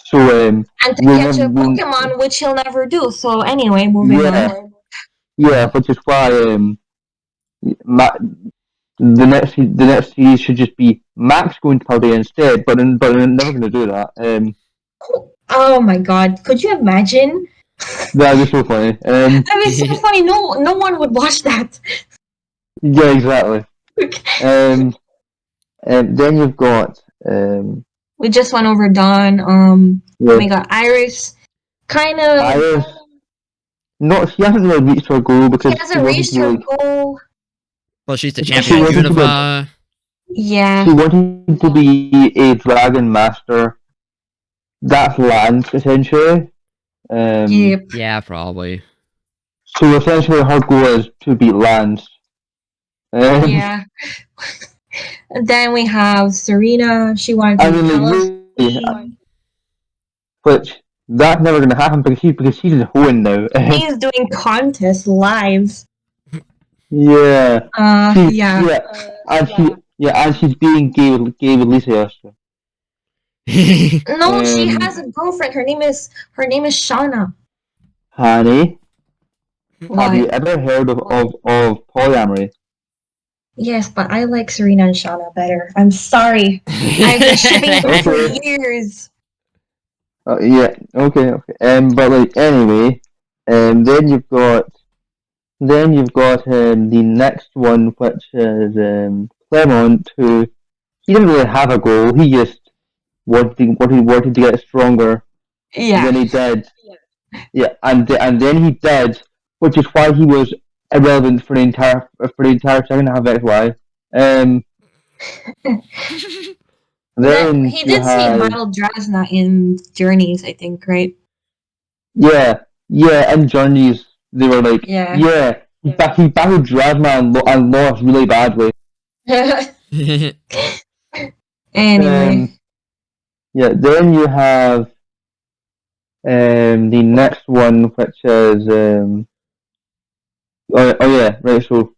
So and to catch a Pokemon, which he'll never do. So anyway, moving on. Yeah, which is why the next series should just be Max going to Paldea instead, but they're never going to do that. Oh my god, could you imagine? That would be so funny. That would be so funny. No one would watch that. Yeah, exactly. Then you've got. We just went over Dawn. We got Iris. Kind of. Iris. No, she hasn't really reached her goal because she hasn't reached her goal. Well, she's the champion of Unova. Yeah. She wanted to be a dragon master. That's Lance, essentially. Yep. Yeah, probably. So essentially, her goal is to beat Lance. Yeah. And then we have Serena. She wanted to be which that's never going to happen because she's in Hoenn now. He's doing contests live. Yeah. Yeah. And she's being gay with Lisa yesterday. No, she has a girlfriend. Her name is Shauna. Honey, have you What? ever heard of polyamory? Yes, but I like Serena and Shauna better. I'm sorry. I've been shipping them for Okay. years. Yeah. Okay. Okay. But like anyway, then you've got the next one, which is Clement, who he didn't really have a goal. He just wanted to get stronger. Yeah. Then he did. Yeah, and then he did, which is why he was irrelevant for the entire second half of XY. Then He you did see had Mild Drasna in Journeys, I think, right? yeah, and Journeys they were like Yeah. he battled Drasma and lost really badly. Anyway. Yeah, then you have the next one, which is oh yeah, right. So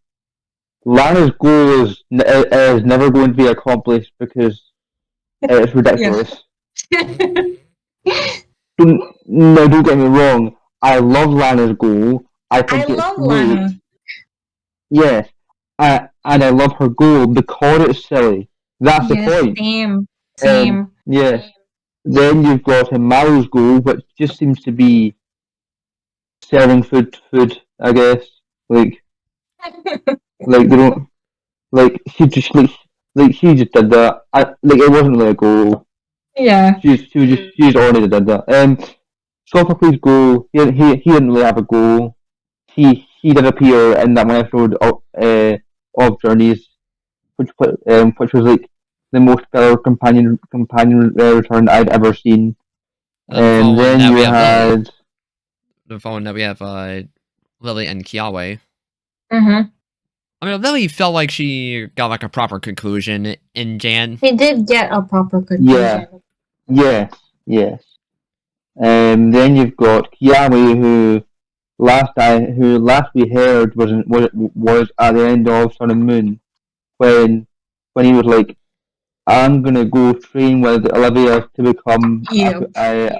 Lana's goal is never going to be accomplished because it's ridiculous. Don't get me wrong. I love Lana's goal. I think I it's love great. Lana. Yes, and I love her goal because it's silly. That's the point. Same. Yes. Then you've got Maru's goal, which just seems to be serving food. I guess like they don't like she just did that. Like it wasn't really a goal. Yeah. She just already did that. Sophocles' goal. He didn't really have a goal. He did appear in that one episode of Journeys, which was like the most stellar companion return I'd ever seen. And then you had the following that we have Lily and Kiawe. Mm-hmm. I mean, Lily felt like she got like a proper conclusion in Jan. He did get a proper conclusion. Yes. Then you've got Kiawe, who last we heard was at the end of Sun and Moon, when he was like, I'm gonna go train with Olivia to become a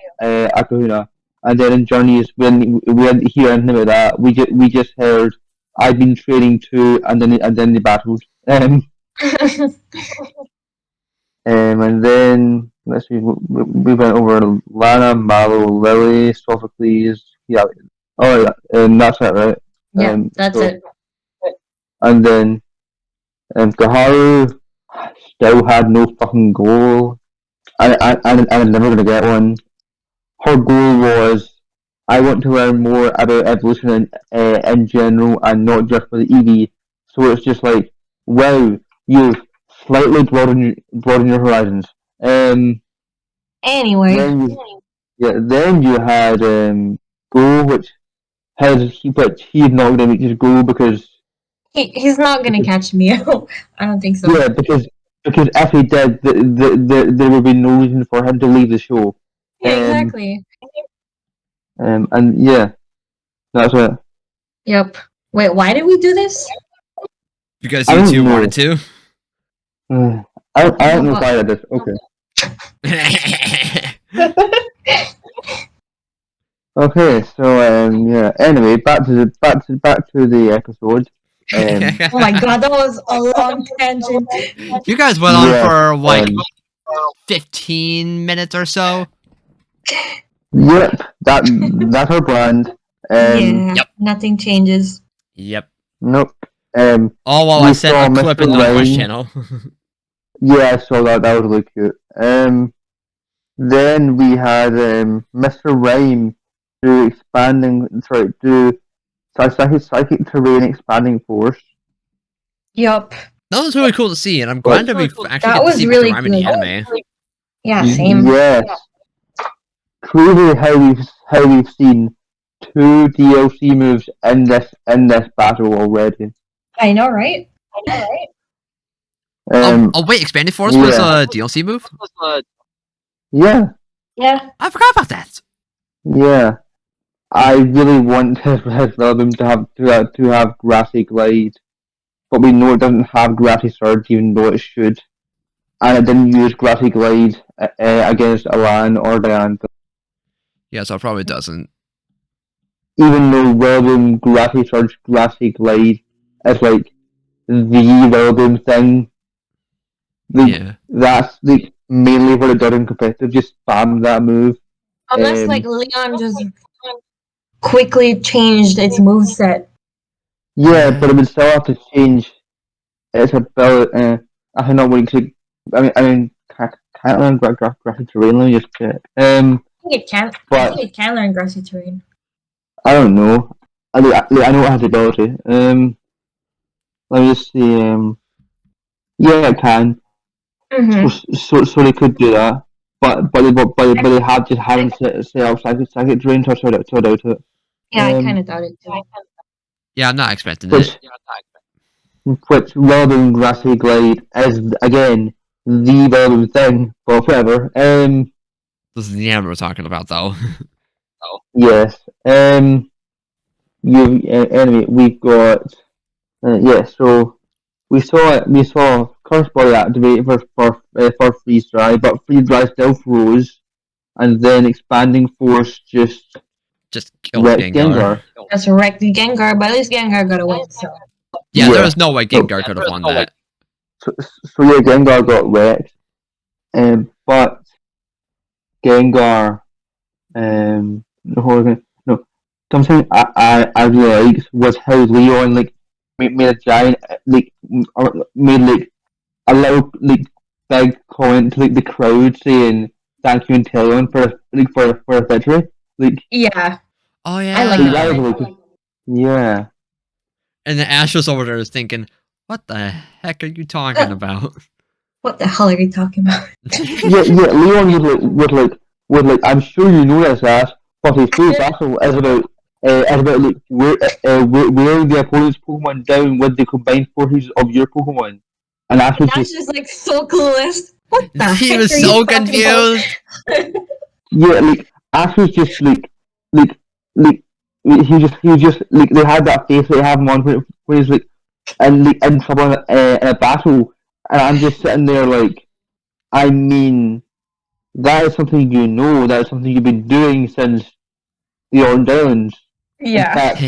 kahuna. And then in Journeys, when we didn't hear anything about that, we just heard I've been training too, and then they battled. And then let's see, we went over Lana, Mallow, Lily, Sophocles. Yeah, oh yeah, and that's it, right? Yeah, that's it. And then Kaharu still had no fucking goal. I'm never gonna get one. Her goal was, I want to learn more about evolution in general and not just for the EV. So it's just like, wow, you've slightly broadened your horizons. Anyway. Then you had Go, which he's not gonna make his goal because he's not gonna catch me out. I don't think so. Yeah, because if he did, there would be no reason for him to leave the show. Yeah, exactly. And yeah, that's it. Yep. Wait, why did we do this? Because you two wanted to. I don't know why I did this. Okay. Okay, so yeah. Anyway, back to the episode. Oh my god, that was a long tangent. You guys went on for like 15 minutes or so. Yep, that's our brand. Yep. Nothing changes. Yep. Nope. All while I sent a clip in the Twitch channel. Yeah, I saw that. That was really cute. Then we had Mr. Rhyme do psychic terrain expanding force. Yup. That was really cool to see, and I'm glad that we actually get to see really Mr. Rhyme in the anime. Yeah, same. Yes. Truly, how we've seen 2 DLC moves in this battle already. I know, right? Oh wait, expanded force was a DLC move? Yeah. Yeah. I forgot about that. Yeah, I really want his album to have Grassy Glide, but we know it doesn't have Grassy Surge, even though it should, and it didn't use Grassy Glide against Alan or Diana. Yeah, so it probably doesn't. Even though Weldon Grassy Surge, Grassy Glide is like the Weldon thing, Yeah. that's mainly what it does in competitive. Just spam that move. Unless like Leon just quickly changed its moveset. Yeah, but it would still have to change its ability. I don't know what you could. I mean, can't learn graphic terrain. Let me just check. I think But it can learn grassy terrain. I don't know. I know it has the ability. Let me just see. Yeah, it can. Mm-hmm. So they could do that. But they have just haven't set up psychic terrain to sort out it. Yeah, I kind of doubt it too. Yeah, I'm not expecting Which it. which rather than Grassy Glide is again the relevant thing, but whatever. This is the end we're talking about, though. Yes. Anyway, we've got yeah. So we saw curse body activate for freeze dry, but freeze dry still froze, and then expanding force just Just killed wrecked Gengar. That's wrecked the Gengar, but at least Gengar got a win. So Yeah, there Yeah. was no way Gengar could have won that. So yeah, Gengar got wrecked, but Gengar no, something I really liked was how Leon made a giant made a little big comment to the crowd saying thank you and Teleon for a victory. yeah, Oh, I yeah. like That that. was yeah. And then Ash was over there is thinking, what the heck are you talking about? What the hell are you talking about? Yeah, Leon was like, I'm sure you know this, Ash, but his first battle is about wearing the opponent's Pokemon down with the combined forces of your Pokemon. And Ash was That's just like so clueless. What the He heck was are so you talking about? confused. yeah, Ash was just like he was just they had that face that they have him on when he's in trouble in a battle, and I'm just sitting there I mean. That is something you know. That is something you've been doing since the Orange Islands. In Yeah, fact,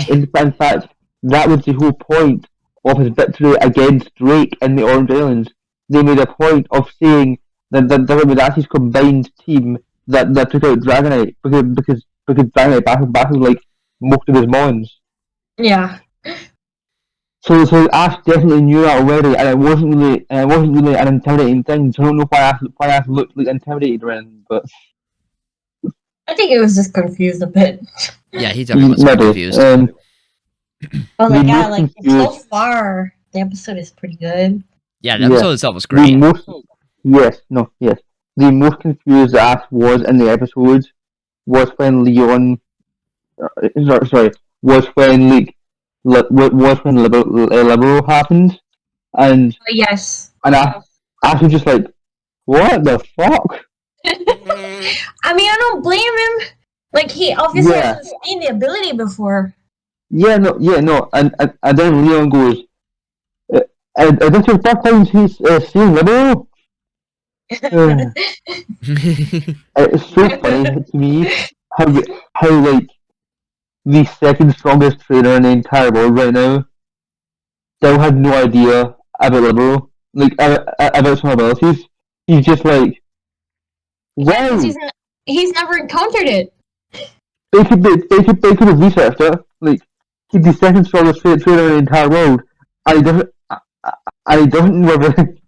in fact, that was the whole point of his victory against Drake in the Orange Islands. They made a point of saying that it was Ash's combined team that took out Dragonite because Dragonite battled like most of his mons. yeah. So Ash definitely knew that already, and it wasn't really an intimidating thing. So I don't know why Ash looked like intimidated or anything, but. I think it was just confused a bit. Yeah, he definitely was Maybe. confused. But The like, yeah, most like so confused. far, the episode is pretty good. Yeah, the episode itself was The great. most. Yes. The most confused Ash was in the episode was when Leon. Sorry, was when was when Libero happened, and But yes, Ash was just like, what the fuck? I mean, I don't blame him. Like, he obviously Yeah. hasn't seen the ability before. Yeah, no, and then Leon goes, is this your first time seeing Libero? It's so funny to me how the second strongest trainer in the entire world right now still had no idea about Libero, about some abilities. He's just like, Yeah, wow, because he's never encountered it. they could have researched it. He's the second strongest trainer in the entire world, and he doesn't know everything.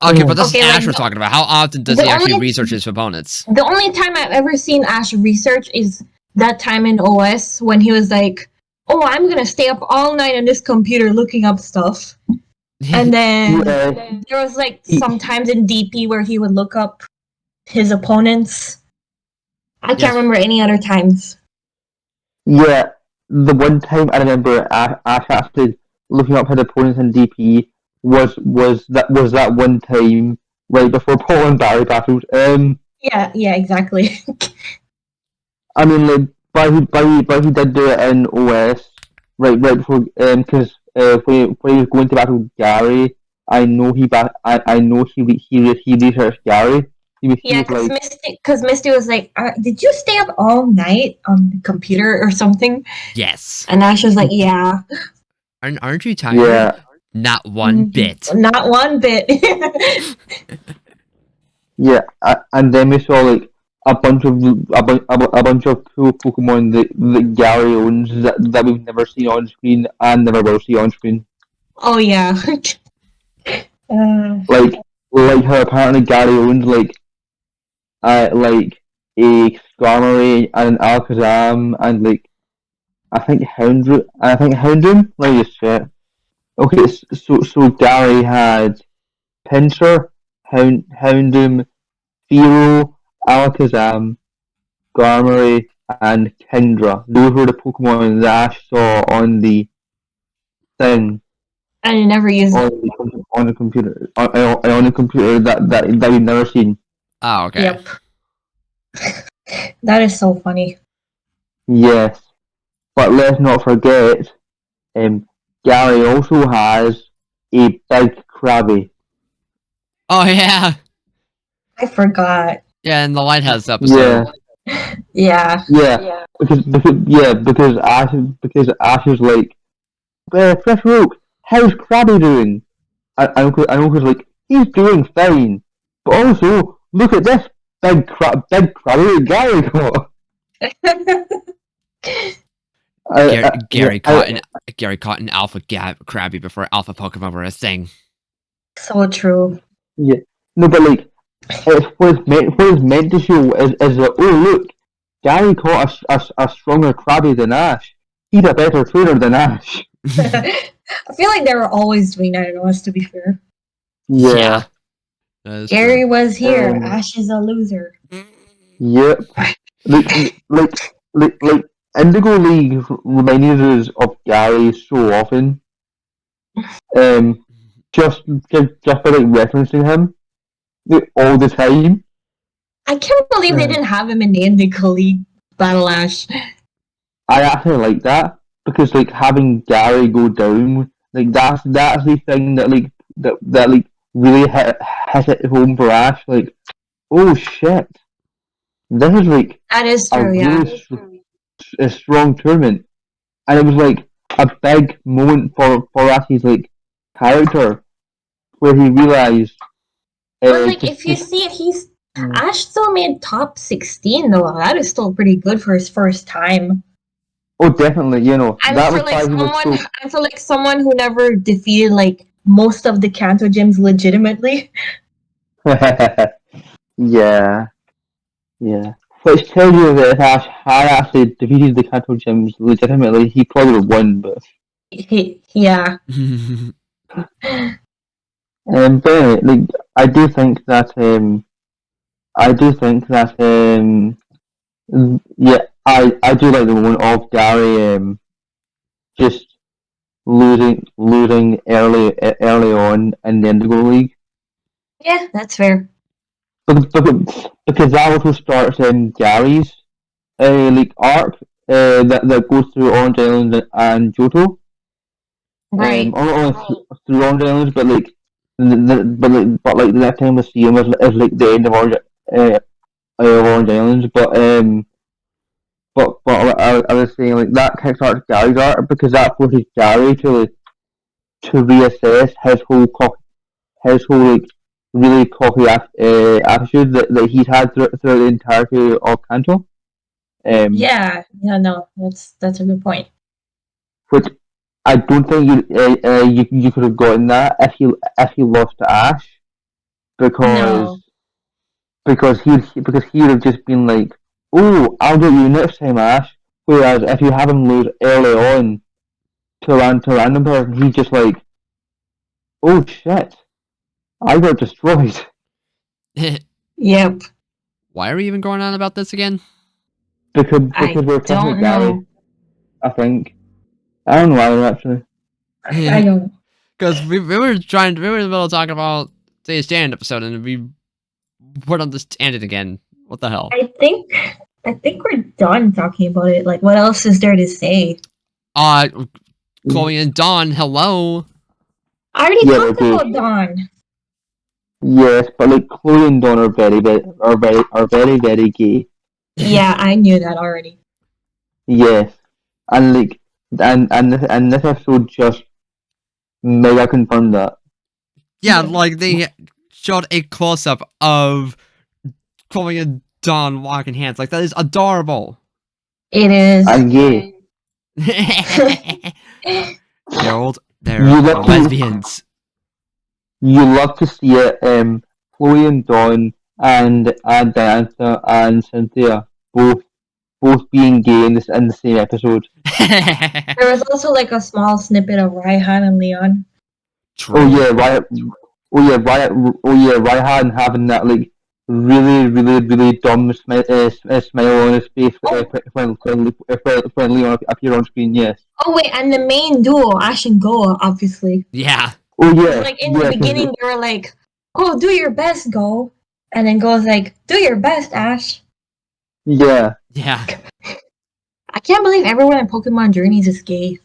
Okay, but this is Okay, Ash like, we're talking about. How often does the he actually only- research his opponents? The only time I've ever seen Ash research is that time in OS when he was like, "Oh, I'm gonna stay up all night on this computer looking up stuff." And then there was like sometimes in DP where he would look up his opponents. I can't Yes. remember any other times. Yeah, the one time I remember Ash actually looking up his opponents in DP was that one time right before Paul and Barry battled. Yeah, exactly. I mean, like, but he did do it in OS, right before, because when he was going to battle Gary, I know he researched Gary. He Yeah, was like, because Misty was like, "Did you stay up all night on the computer or something?" Yes. And Ash was like, "Yeah, Aren't you tired? yeah, Not one bit. not one bit." yeah, and then we saw like a bunch of cool Pokemon that Gary owns that we've never seen on screen and never will see on screen. Oh yeah. Like how apparently Gary owns like a Skarmory and an Alakazam and like I think Houndoom. Let me just check. Okay, so Gary had Pinsir, Houndoom, Fearow, Alakazam, Skarmory, and Kindra. Those were the Pokemon that Ash saw on the thing And you never use it. on the computer on the computer that we've never seen. Oh, okay. Yep. That is so funny. Yes, but let's not forget, Gary also has a big Krabby. Oh yeah. I forgot. Yeah, in the Lighthouse episode. Yeah. Yeah, because Ash is like, Fresh Rook, how's Krabby doing? And Uncle's like, he's doing fine, but also look at this big Krabby that Gary got. Gary caught an Alpha Krabby before Alpha Pokemon were a thing. So true. Yeah, no, but like, what it's meant to show is that, oh look, Gary caught a stronger Krabby than Ash. He's a better trainer than Ash. I feel like they were always doing that in us, to be fair. Yeah. That is Gary true. was here. Um, Ash is a loser. Yep. Like Indigo League reminded us of Gary so often. Just by like referencing him all the time. I can't believe they didn't have him in the Indigo League Battle Ash. I actually like that because like having Gary go down, like that's the thing that like really hit it home for Ash. Like, oh shit, this is like That is a true, yeah. really a strong tournament, and it was like a big moment for Ash's like character where he realized. But like, if you see it, Ash still made top 16 though. That is still pretty good for his first time. Oh, definitely, And that for was like why he was someone, so. and for like someone who never defeated like most of the Kanto gyms legitimately. Yeah, yeah. Which tells you that if Ash had actually defeated the Kanto Gyms legitimately, he probably would have won. But Yeah. but anyway, like I do think that yeah, I do like the moment of Gary just losing early on in the Indigo League. Yeah, that's fair. Because that also starts Gary's like arc that goes through Orange Island and Johto. Right. Or not only through Orange Islands, but like the next time we see him is like the end of Orange Islands. But I was saying like that kickstarts Gary's arc because that forces Gary to reassess his whole like really cocky attitude that he's had throughout the entirety of Kanto. Yeah. Yeah. No, that's a good point. Which I don't think you could have gotten that if you lost to Ash because No. because he would have just been like, oh, I'll get you next time, Ash. Whereas if you have him lose early on to random person, he's just like, oh shit, I got destroyed. Yep. Why are we even going on about this again? Because I we're talking don't about Gary, know. I think. I don't know why actually. I don't. Because we were in the middle of talking about today's stand episode, and we put on this tangent again. What the hell? I think we're done talking about it. Like, what else is there to say? Chloe and Dawn, hello. I already Yeah, talked okay. about Dawn. Yes, but like Chloe and Dawn are very gay. Yeah, I knew that already. Yes, and like and this episode just mega confirmed that. Yeah, like they showed a close up of Chloe and Dawn walking hands. Like that is adorable. It is. And gay. They're You love to lesbians. you love to see it. Chloe and Dawn and Diana and Cynthia both being gay in the same episode. There was also like a small snippet of Raihan and Leon. True. Oh yeah, Ryan having that like really dumb smile on his face when Leon appeared on screen. Yes. Oh wait, and the main duo, Ash and Goa, obviously. Yeah. Oh yeah. Like in the beginning, they were like, "Oh, do your best, Go," and then Go's like, "Do your best, Ash." Yeah. Yeah. I can't believe everyone in Pokemon Journeys is gay.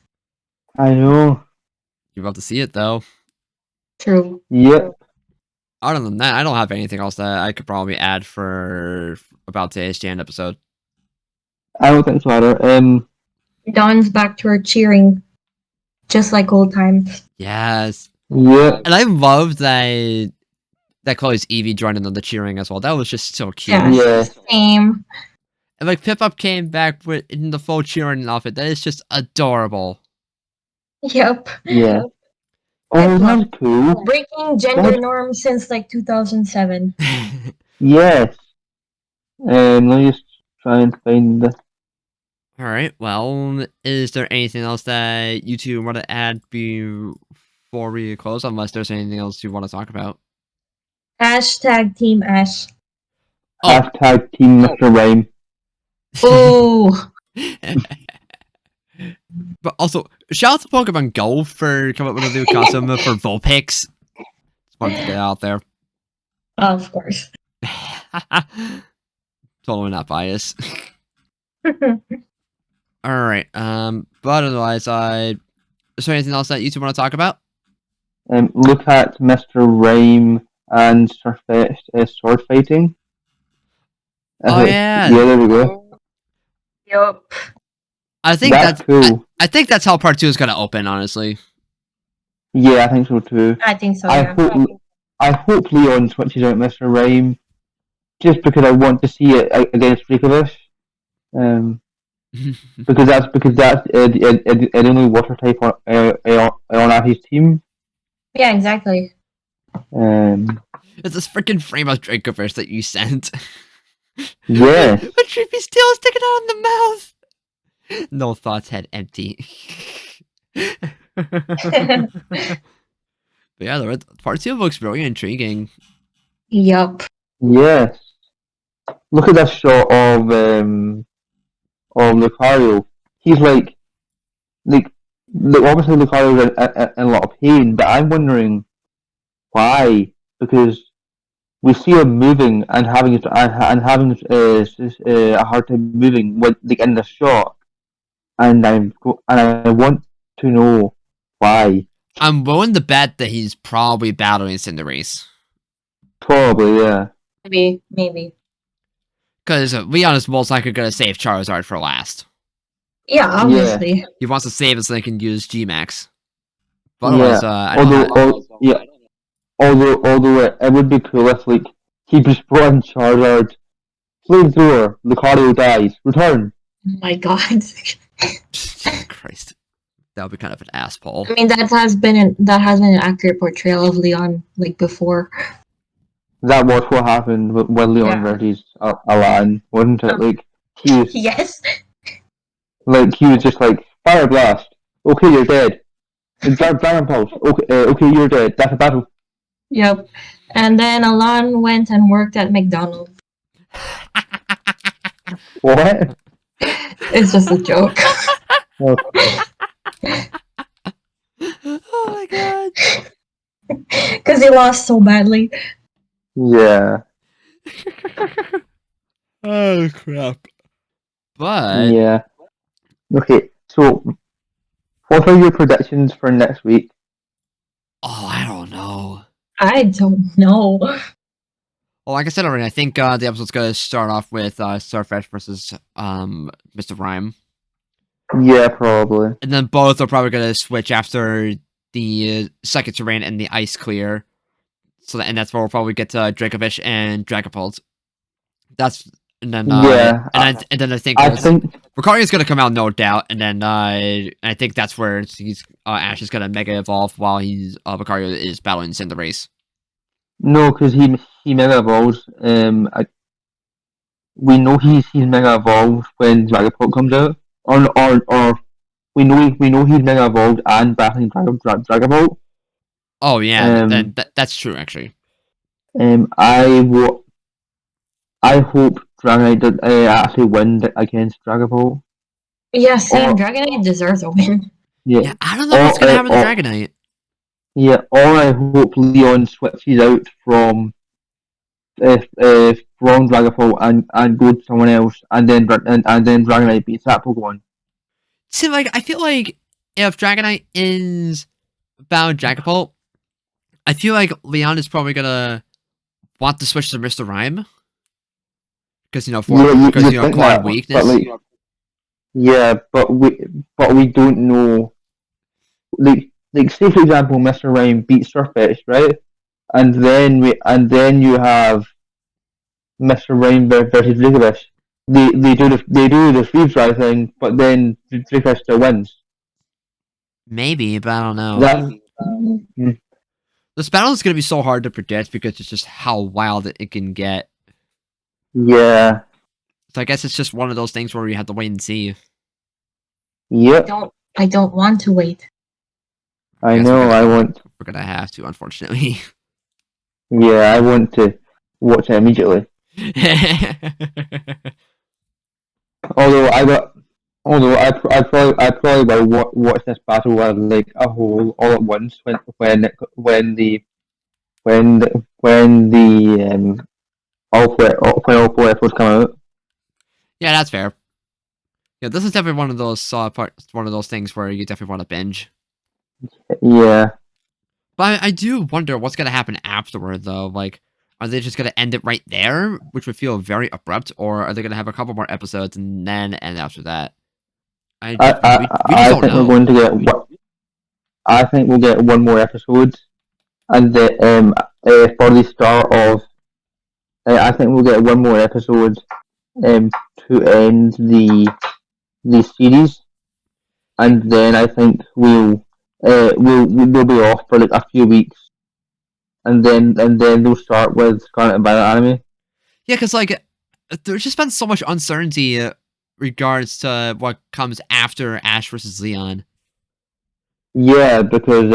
I know. You're about to see it though. True. Yep. Other than that, I don't have anything else that I could probably add for about today's Jan episode. I don't think so either. Dawn's back to her cheering, just like old times. Yes. Yeah. And I loved that Chloe's Eevee joined in on the cheering as well. That was just so cute. Yeah. Yeah. Same. And like Pip-Up came back with in the full cheering outfit. That is just adorable. Yep. Yeah. Oh, that's cool. Breaking gender norms since like 2007. Yes. Let me just try and find the. Alright, well, is there anything else that you two want to add before we close? Unless there's anything else you want to talk about. Hashtag Team Ash. Oh. Hashtag Team Mr. Rhyme. Oh. But also, shout out to Pokemon Go for coming up with a new costume for Vulpix. Just wanted to get it out there. Of course. Totally not biased. Alright, but otherwise, is there anything else that you two want to talk about? Look at Mr. Rhyme and sword fighting. Oh yeah. Yeah, there we go. Yup. I think that's cool. I think that's how part 2 is gonna open, honestly. Yeah, I think so too. I think so. I hope Leon switches out Mr. Rhyme, just because I want to see it against Reykjavik. Because that's the only water type on Ash's team. Yeah, exactly. It's this freaking frame of Dracoverse that you sent. Yeah. But Trippy's tail is sticking out in the mouth. No thoughts, head empty. But yeah, part 2 looks very intriguing. Yup. Yes. Look at that shot of Lucario. He's like obviously Lucario's in a lot of pain, but I'm wondering why, because we see him moving and having a hard time moving when like in the shot, and I want to know why. I'm willing to bet that he's probably battling Cinderace. Probably, yeah. Maybe. Because Leon is most likely going to save Charizard for last. Yeah, obviously. He wants to save it so they can use G-Max. But Yeah. otherwise, Although it would be cool if like he just brought in Charizard, flamethrower, Lucario dies, return. Oh my god. Christ, that would be kind of an ass pull. I mean, that has been an accurate portrayal of Leon like before. That was what happened when Leon versus Alan, wasn't it? Like he was, Yes. like he was just like Fire Blast. Okay, you're dead. Dragon Pulse. Okay, you're dead. That's a battle. Yep. And then Alan went and worked at McDonald's. What? It's just a joke. Oh my god. Because he lost so badly. Yeah. Oh crap! But Yeah. Okay, so what are your predictions for next week? I don't know. I don't know. Well, like I said already, I think the episode's gonna start off with Starfish versus Mr. Rhyme, Yeah, probably. and then both are probably gonna switch after the second terrain and the ice clear. So and that's where we'll probably get Dracovish and Dragapult. That's and then Yeah, and then I think I think Ricardio's gonna come out, no doubt, and then I think that's where he's Ash is gonna mega evolve while he's Ricardio is battling Cinderace. no, because he mega evolves. We know he's mega evolved when Dragapult comes out, or we know he's mega evolved and battling Dragapult. Oh yeah, Um, that's true actually. I hope Dragonite actually win against Dragapult. Yeah, same. Or Dragonite deserves a win. yeah, Yeah, I don't know what's gonna happen to Dragonite. yeah. Or I hope Leon switches out from from Dragapult and go to someone else, and then Dragonite beats that Pokemon. See, like I feel like if Dragonite is bound Dragapult, I feel like Leon is probably gonna want to switch to Mr. Rhyme because Yeah, you think acquired that, weakness. but like, yeah, but we don't know. Like say for example, Mr. Rhyme beats Surface, right? And then you have Mr. Rhyme versus Dracovish. They do the freeze dry thing, but then Dracovish still wins. Maybe, but I don't know. That This battle is gonna be so hard to predict because it's just how wild it can get. yeah, So I guess it's just one of those things where we have to wait and see. yep. I don't want to wait. I Guess know. we're gonna have to, unfortunately. Yeah, I want to watch it immediately. Although I probably will watch this battle like a whole all at once when all four episodes come out. Yeah, that's fair. Yeah, this is definitely one of those one of those things where you definitely want to binge. Yeah, But I do wonder what's gonna happen afterward, though. Like, are they just gonna end it right there, which would feel very abrupt, or are they gonna have a couple more episodes and then end after that? We just I don't think we're know. going to get I think we'll get one more episode, and for the start of I think we'll get one more episode to end the series, and then I think we'll be off for like a few weeks, and then they'll start with Scarlet and Violet anime. Yeah, because like, there's just been so much uncertainty regards to what comes after Ash versus Leon. Yeah, because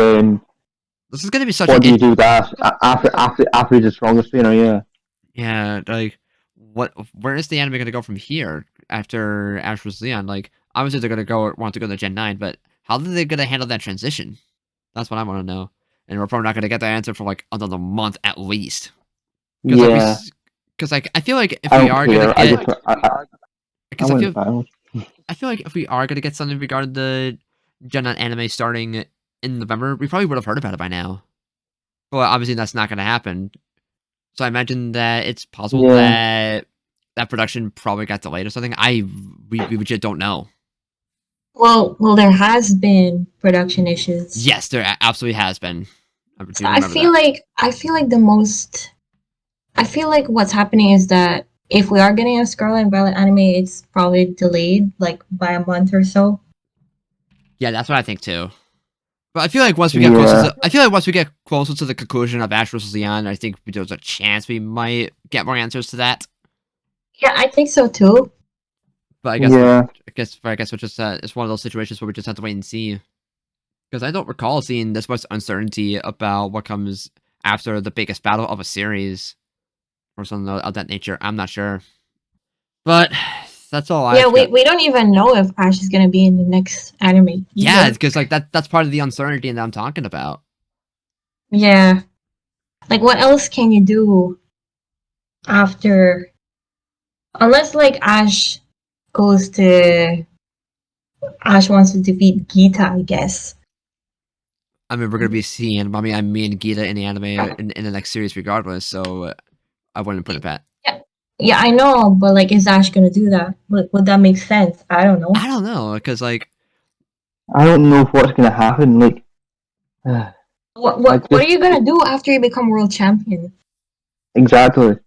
This is gonna be such what do you an do with Ash after he's the strongest trainer? Yeah, yeah, like where is the anime gonna go from here after Ash versus Leon? Like, obviously they're gonna want to go to Gen 9, but how are they gonna handle that transition? That's what I want to know. And we're probably not gonna get that answer for like another month at least. Because yeah. like I feel like if I we don't are care. gonna I get, just because want finals. I feel like if we are gonna get something regarding the Gen 9 anime starting in November, we probably would have heard about it by now. But obviously that's not gonna happen. So I imagine that it's possible Yeah. that production probably got delayed or something. We just don't know. Well, there has been production issues. Yes, there absolutely has been. I do So I remember feel that. like I feel like what's happening is that if we are getting a Scarlet and Violet anime, it's probably delayed like by a month or so. Yeah, that's what I think too. But I feel like once we get closer to the conclusion of Ash vs. Leon, I think there's a chance we might get more answers to that. Yeah, I think so too. But I guess Yeah. I guess we're just it's one of those situations where we just have to wait and see. Because I don't recall seeing this much uncertainty about what comes after the biggest battle of a series or something of that nature. I'm not sure. But that's all I Yeah, we don't even know if Ash is gonna be in the next anime. Either. Yeah, because like that's part of the uncertainty that I'm talking about. Yeah. Like what else can you do after Unless like Ash wants to defeat Gita, I guess. I mean, we're gonna be seeing. I mean, I'm me and Gita in the anime in the next series, regardless. So I wouldn't put it past. Yeah, I know, but like, is Ash gonna do that? Would that make sense? I don't know. I don't know, because like I don't know what's gonna happen. Like, I What are just you gonna do after you become world champion? exactly.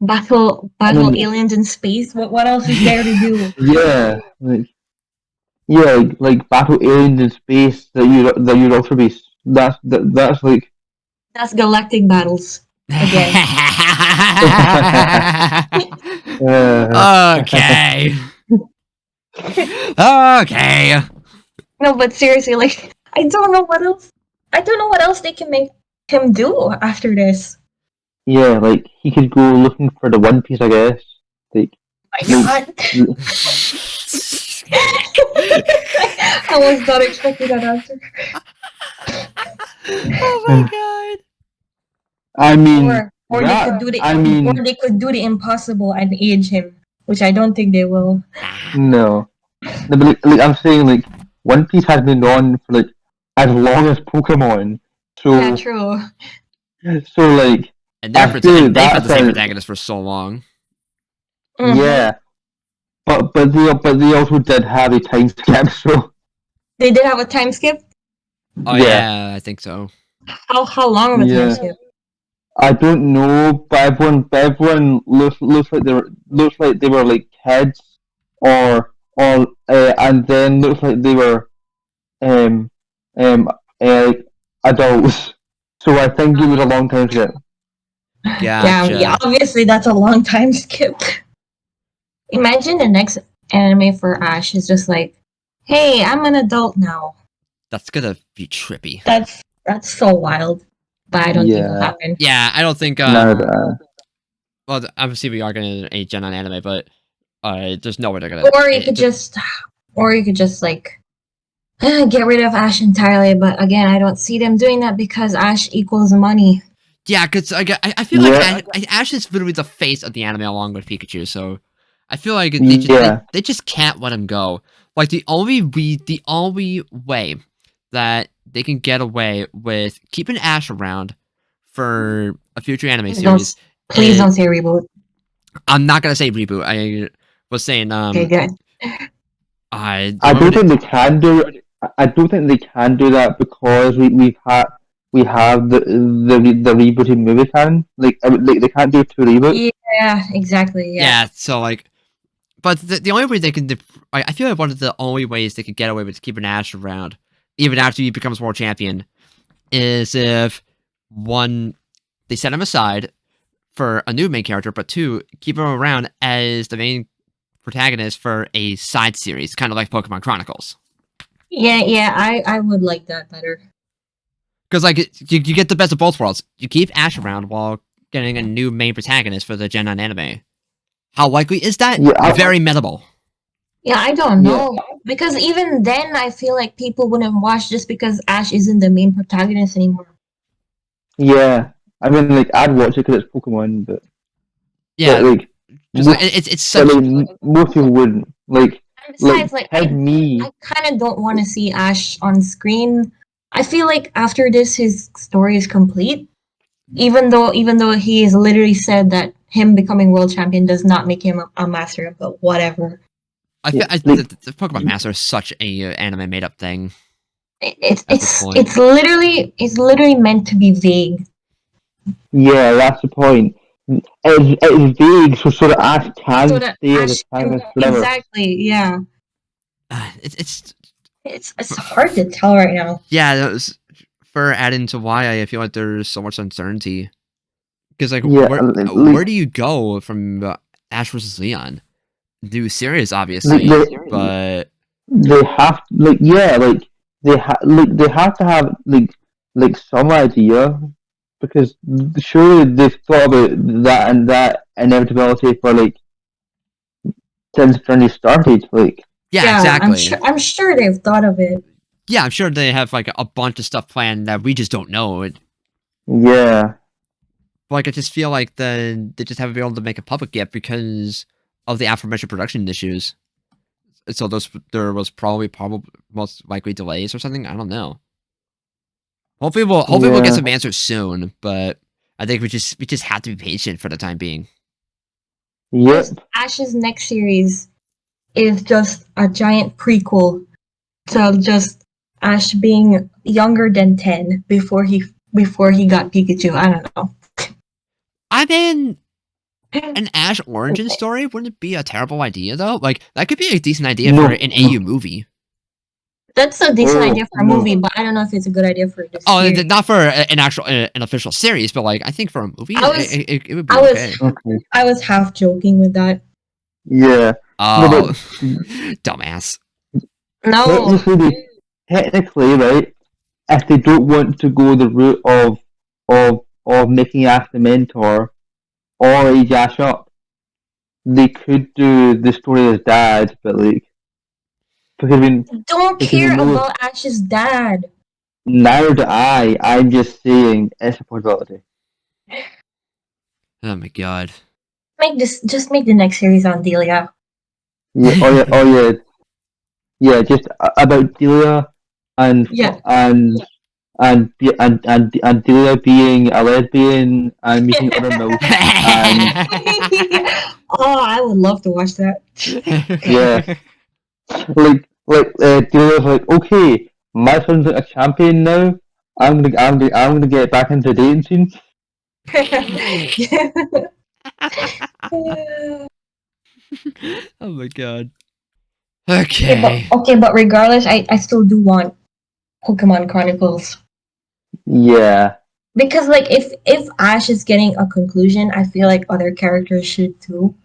Battle I battle mean, aliens in space? What else is there to do? yeah, like battle aliens in space that you'd also be. That's like. That's galactic battles again. okay. Okay. No, but seriously, like I don't know what else. I don't know what else they can make him do after this. Yeah, like he could go looking for the One Piece, I guess. Like, My like God, I was not expecting that answer. Oh my god. I mean Or they could do or they could do the impossible and age him, which I don't think they will. no. No, but like I'm saying, like One Piece has been on for like as long as Pokemon. Yeah, So true. like And I feel they've had the that's same a protagonist for so long. yeah. But they also did have a time skip, so They did have a time skip. Oh yeah. yeah, I think so. How long of a time Yeah. skip? I don't know, but everyone looks like they were like kids, or and then looks like they were um like adults. So I think it was a long time ago. Yeah, Gotcha. obviously that's a long time skip. Imagine the next anime for Ash is just like, hey, I'm an adult now. That's gonna be trippy. That's so wild. But I don't think it'll Yeah, happen. Yeah, I don't think no, uh, well obviously we are gonna a Gen on anime, but there's no way they're gonna Or you could just like get rid of Ash entirely. But again, I don't see them doing that because Ash equals money. yeah, because I feel like yeah, Ash is literally the face of the anime along with Pikachu, so I feel like yeah, they just can't let him go. Like the only way that they can get away with keeping Ash around for a future anime series Please is don't say reboot. I'm not gonna say reboot. I was saying Okay, good. I the I only way don't think they can do it. I don't think they can do that because we have the rebooted movie canon. Like they can't do two reboots. Yeah, exactly. Yeah. yeah, so like but the only way they can I feel like one of the only ways they could get away with keeping Ash around even after he becomes world champion is if one they set him aside for a new main character, but two keep him around as the main protagonist for a side series, kind of like Pokemon Chronicles. Yeah, I would like that better. Because like you get the best of both worlds. You keep Ash around while getting a new main protagonist for the Gen 9 anime. How likely is that? Yeah, Very metaable. Yeah, I don't yeah, know. Because even then, I feel like people wouldn't watch just because Ash isn't the main protagonist anymore. yeah. I mean, like I'd watch it because it's Pokemon, but Yeah, like because most, it's but such. like most people wouldn't. And Like besides, like kid me, I kind of don't want to see Ash on screen. I feel like after this, his story is complete. Even though he has literally said that him becoming world champion does not make him a master, but whatever. I yeah, feel the Pokemon Master is such a anime made up thing at this point. It's literally meant to be vague. yeah, that's the point. It's vague, so that Ash So can that stay as a Ash can protagonist forever. exactly, yeah. It's It's hard to tell right now. yeah. That was, for adding to why I feel like there's so much uncertainty. Because like Yeah, where do you go from Ash versus Leon? New series, like obviously, but they have like yeah like they have to have like some idea because surely they've thought about that and that inevitability for like since the journey started like yeah, Yeah, exactly. I'm sure they've thought of it. Yeah, I'm sure they have like a bunch of stuff planned that we just don't know. yeah Like, I just feel like they just haven't been able to make it public yet because of the aforementioned production issues. So there was probably most likely delays or something. I don't know. Hopefully we'll get some answers soon, but I think we just have to be patient for the time being. Yep. Ash's next series is just a giant prequel to just Ash being younger than 10 before he got Pikachu. I don't know. I mean, an Ash origin story wouldn't be a terrible idea though. Like that could be a decent idea for an AU movie. That's a decent idea for a movie, but I don't know if it's a good idea for this. Oh, not for an actual an official series, but like I think for a movie, it would be okay. I was half joking with that. Yeah. Oh, dumbass. No. Technically, right? If they don't want to go the route of making Ash the mentor or age Ash up, they could do the story as dad, but like because don't care about Ash's dad. Neither do I. I'm just saying it's a possibility. Oh my god. Just make the next series on Delia. Yeah. Yeah. Just about Delia and Delia being a lesbian and meeting other milfs. Oh, I would love to watch that. Yeah. Like Delia's like, okay, my son's a champion now. I'm gonna get back into the dating scene. Oh my god. Okay. But regardless, I still do want Pokemon Chronicles. Yeah. Because like if Ash is getting a conclusion, I feel like other characters should too.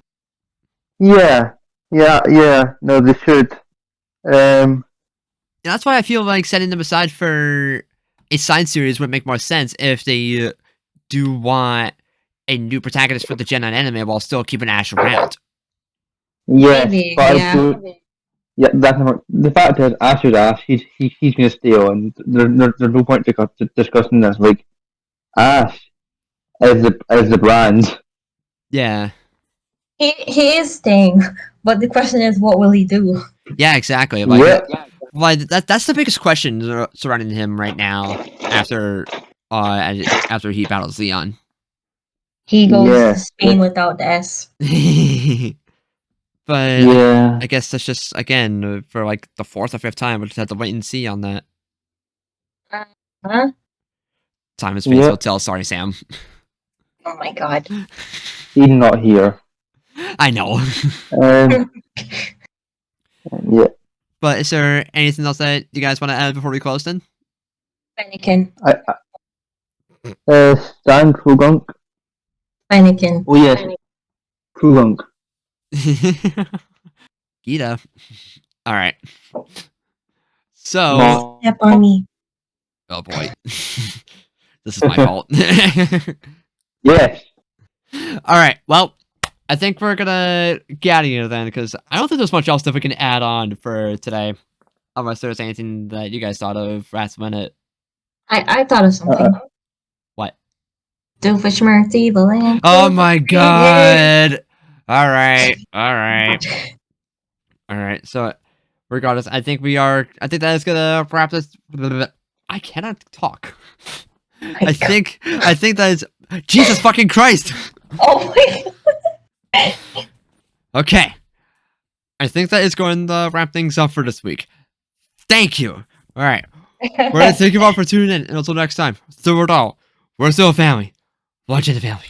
Yeah. No, they should. That's why I feel like setting them aside for a side series would make more sense if they do want a new protagonist for the Gen 9 anime while still keeping Ash around. Yeah, Maybe, yeah. The fact is, Ash is Ash. He's gonna stay on. There's no point discussing this. Like, Ash is the brand. Yeah. He is staying, but the question is, what will he do? Yeah, exactly. Like, that's the biggest question surrounding him right now. After he battles Leon, he goes to Spain without the S. But yeah, I guess that's just again for like the 4th or 5th time. We'll just have to wait and see on that. Huh? Time and space will tell. Sorry, Sam. Oh my god. He's not here. I know. Yeah. But is there anything else that you guys want to add before we close then? Fennekin. Stan Krugunk. Fennekin. Oh yes. Krugunk. Gita. Alright. So... Step on me. Oh boy. This is my fault. Yes. Alright, well, I think we're gonna get out of here then, because I don't think there's much else that we can add on for today. Unless there's anything that you guys thought of last minute. I thought of something. What? Doofenshmirtz evil and... Oh my god! Alright. So, regardless, I think that is gonna wrap this... I cannot talk. I think that is... Jesus fucking Christ! Oh my god! Okay. I think that is going to wrap things up for this week. Thank you! Alright. We're gonna thank you all for tuning in, and until next time, through it all, we're still a family. Watch the family.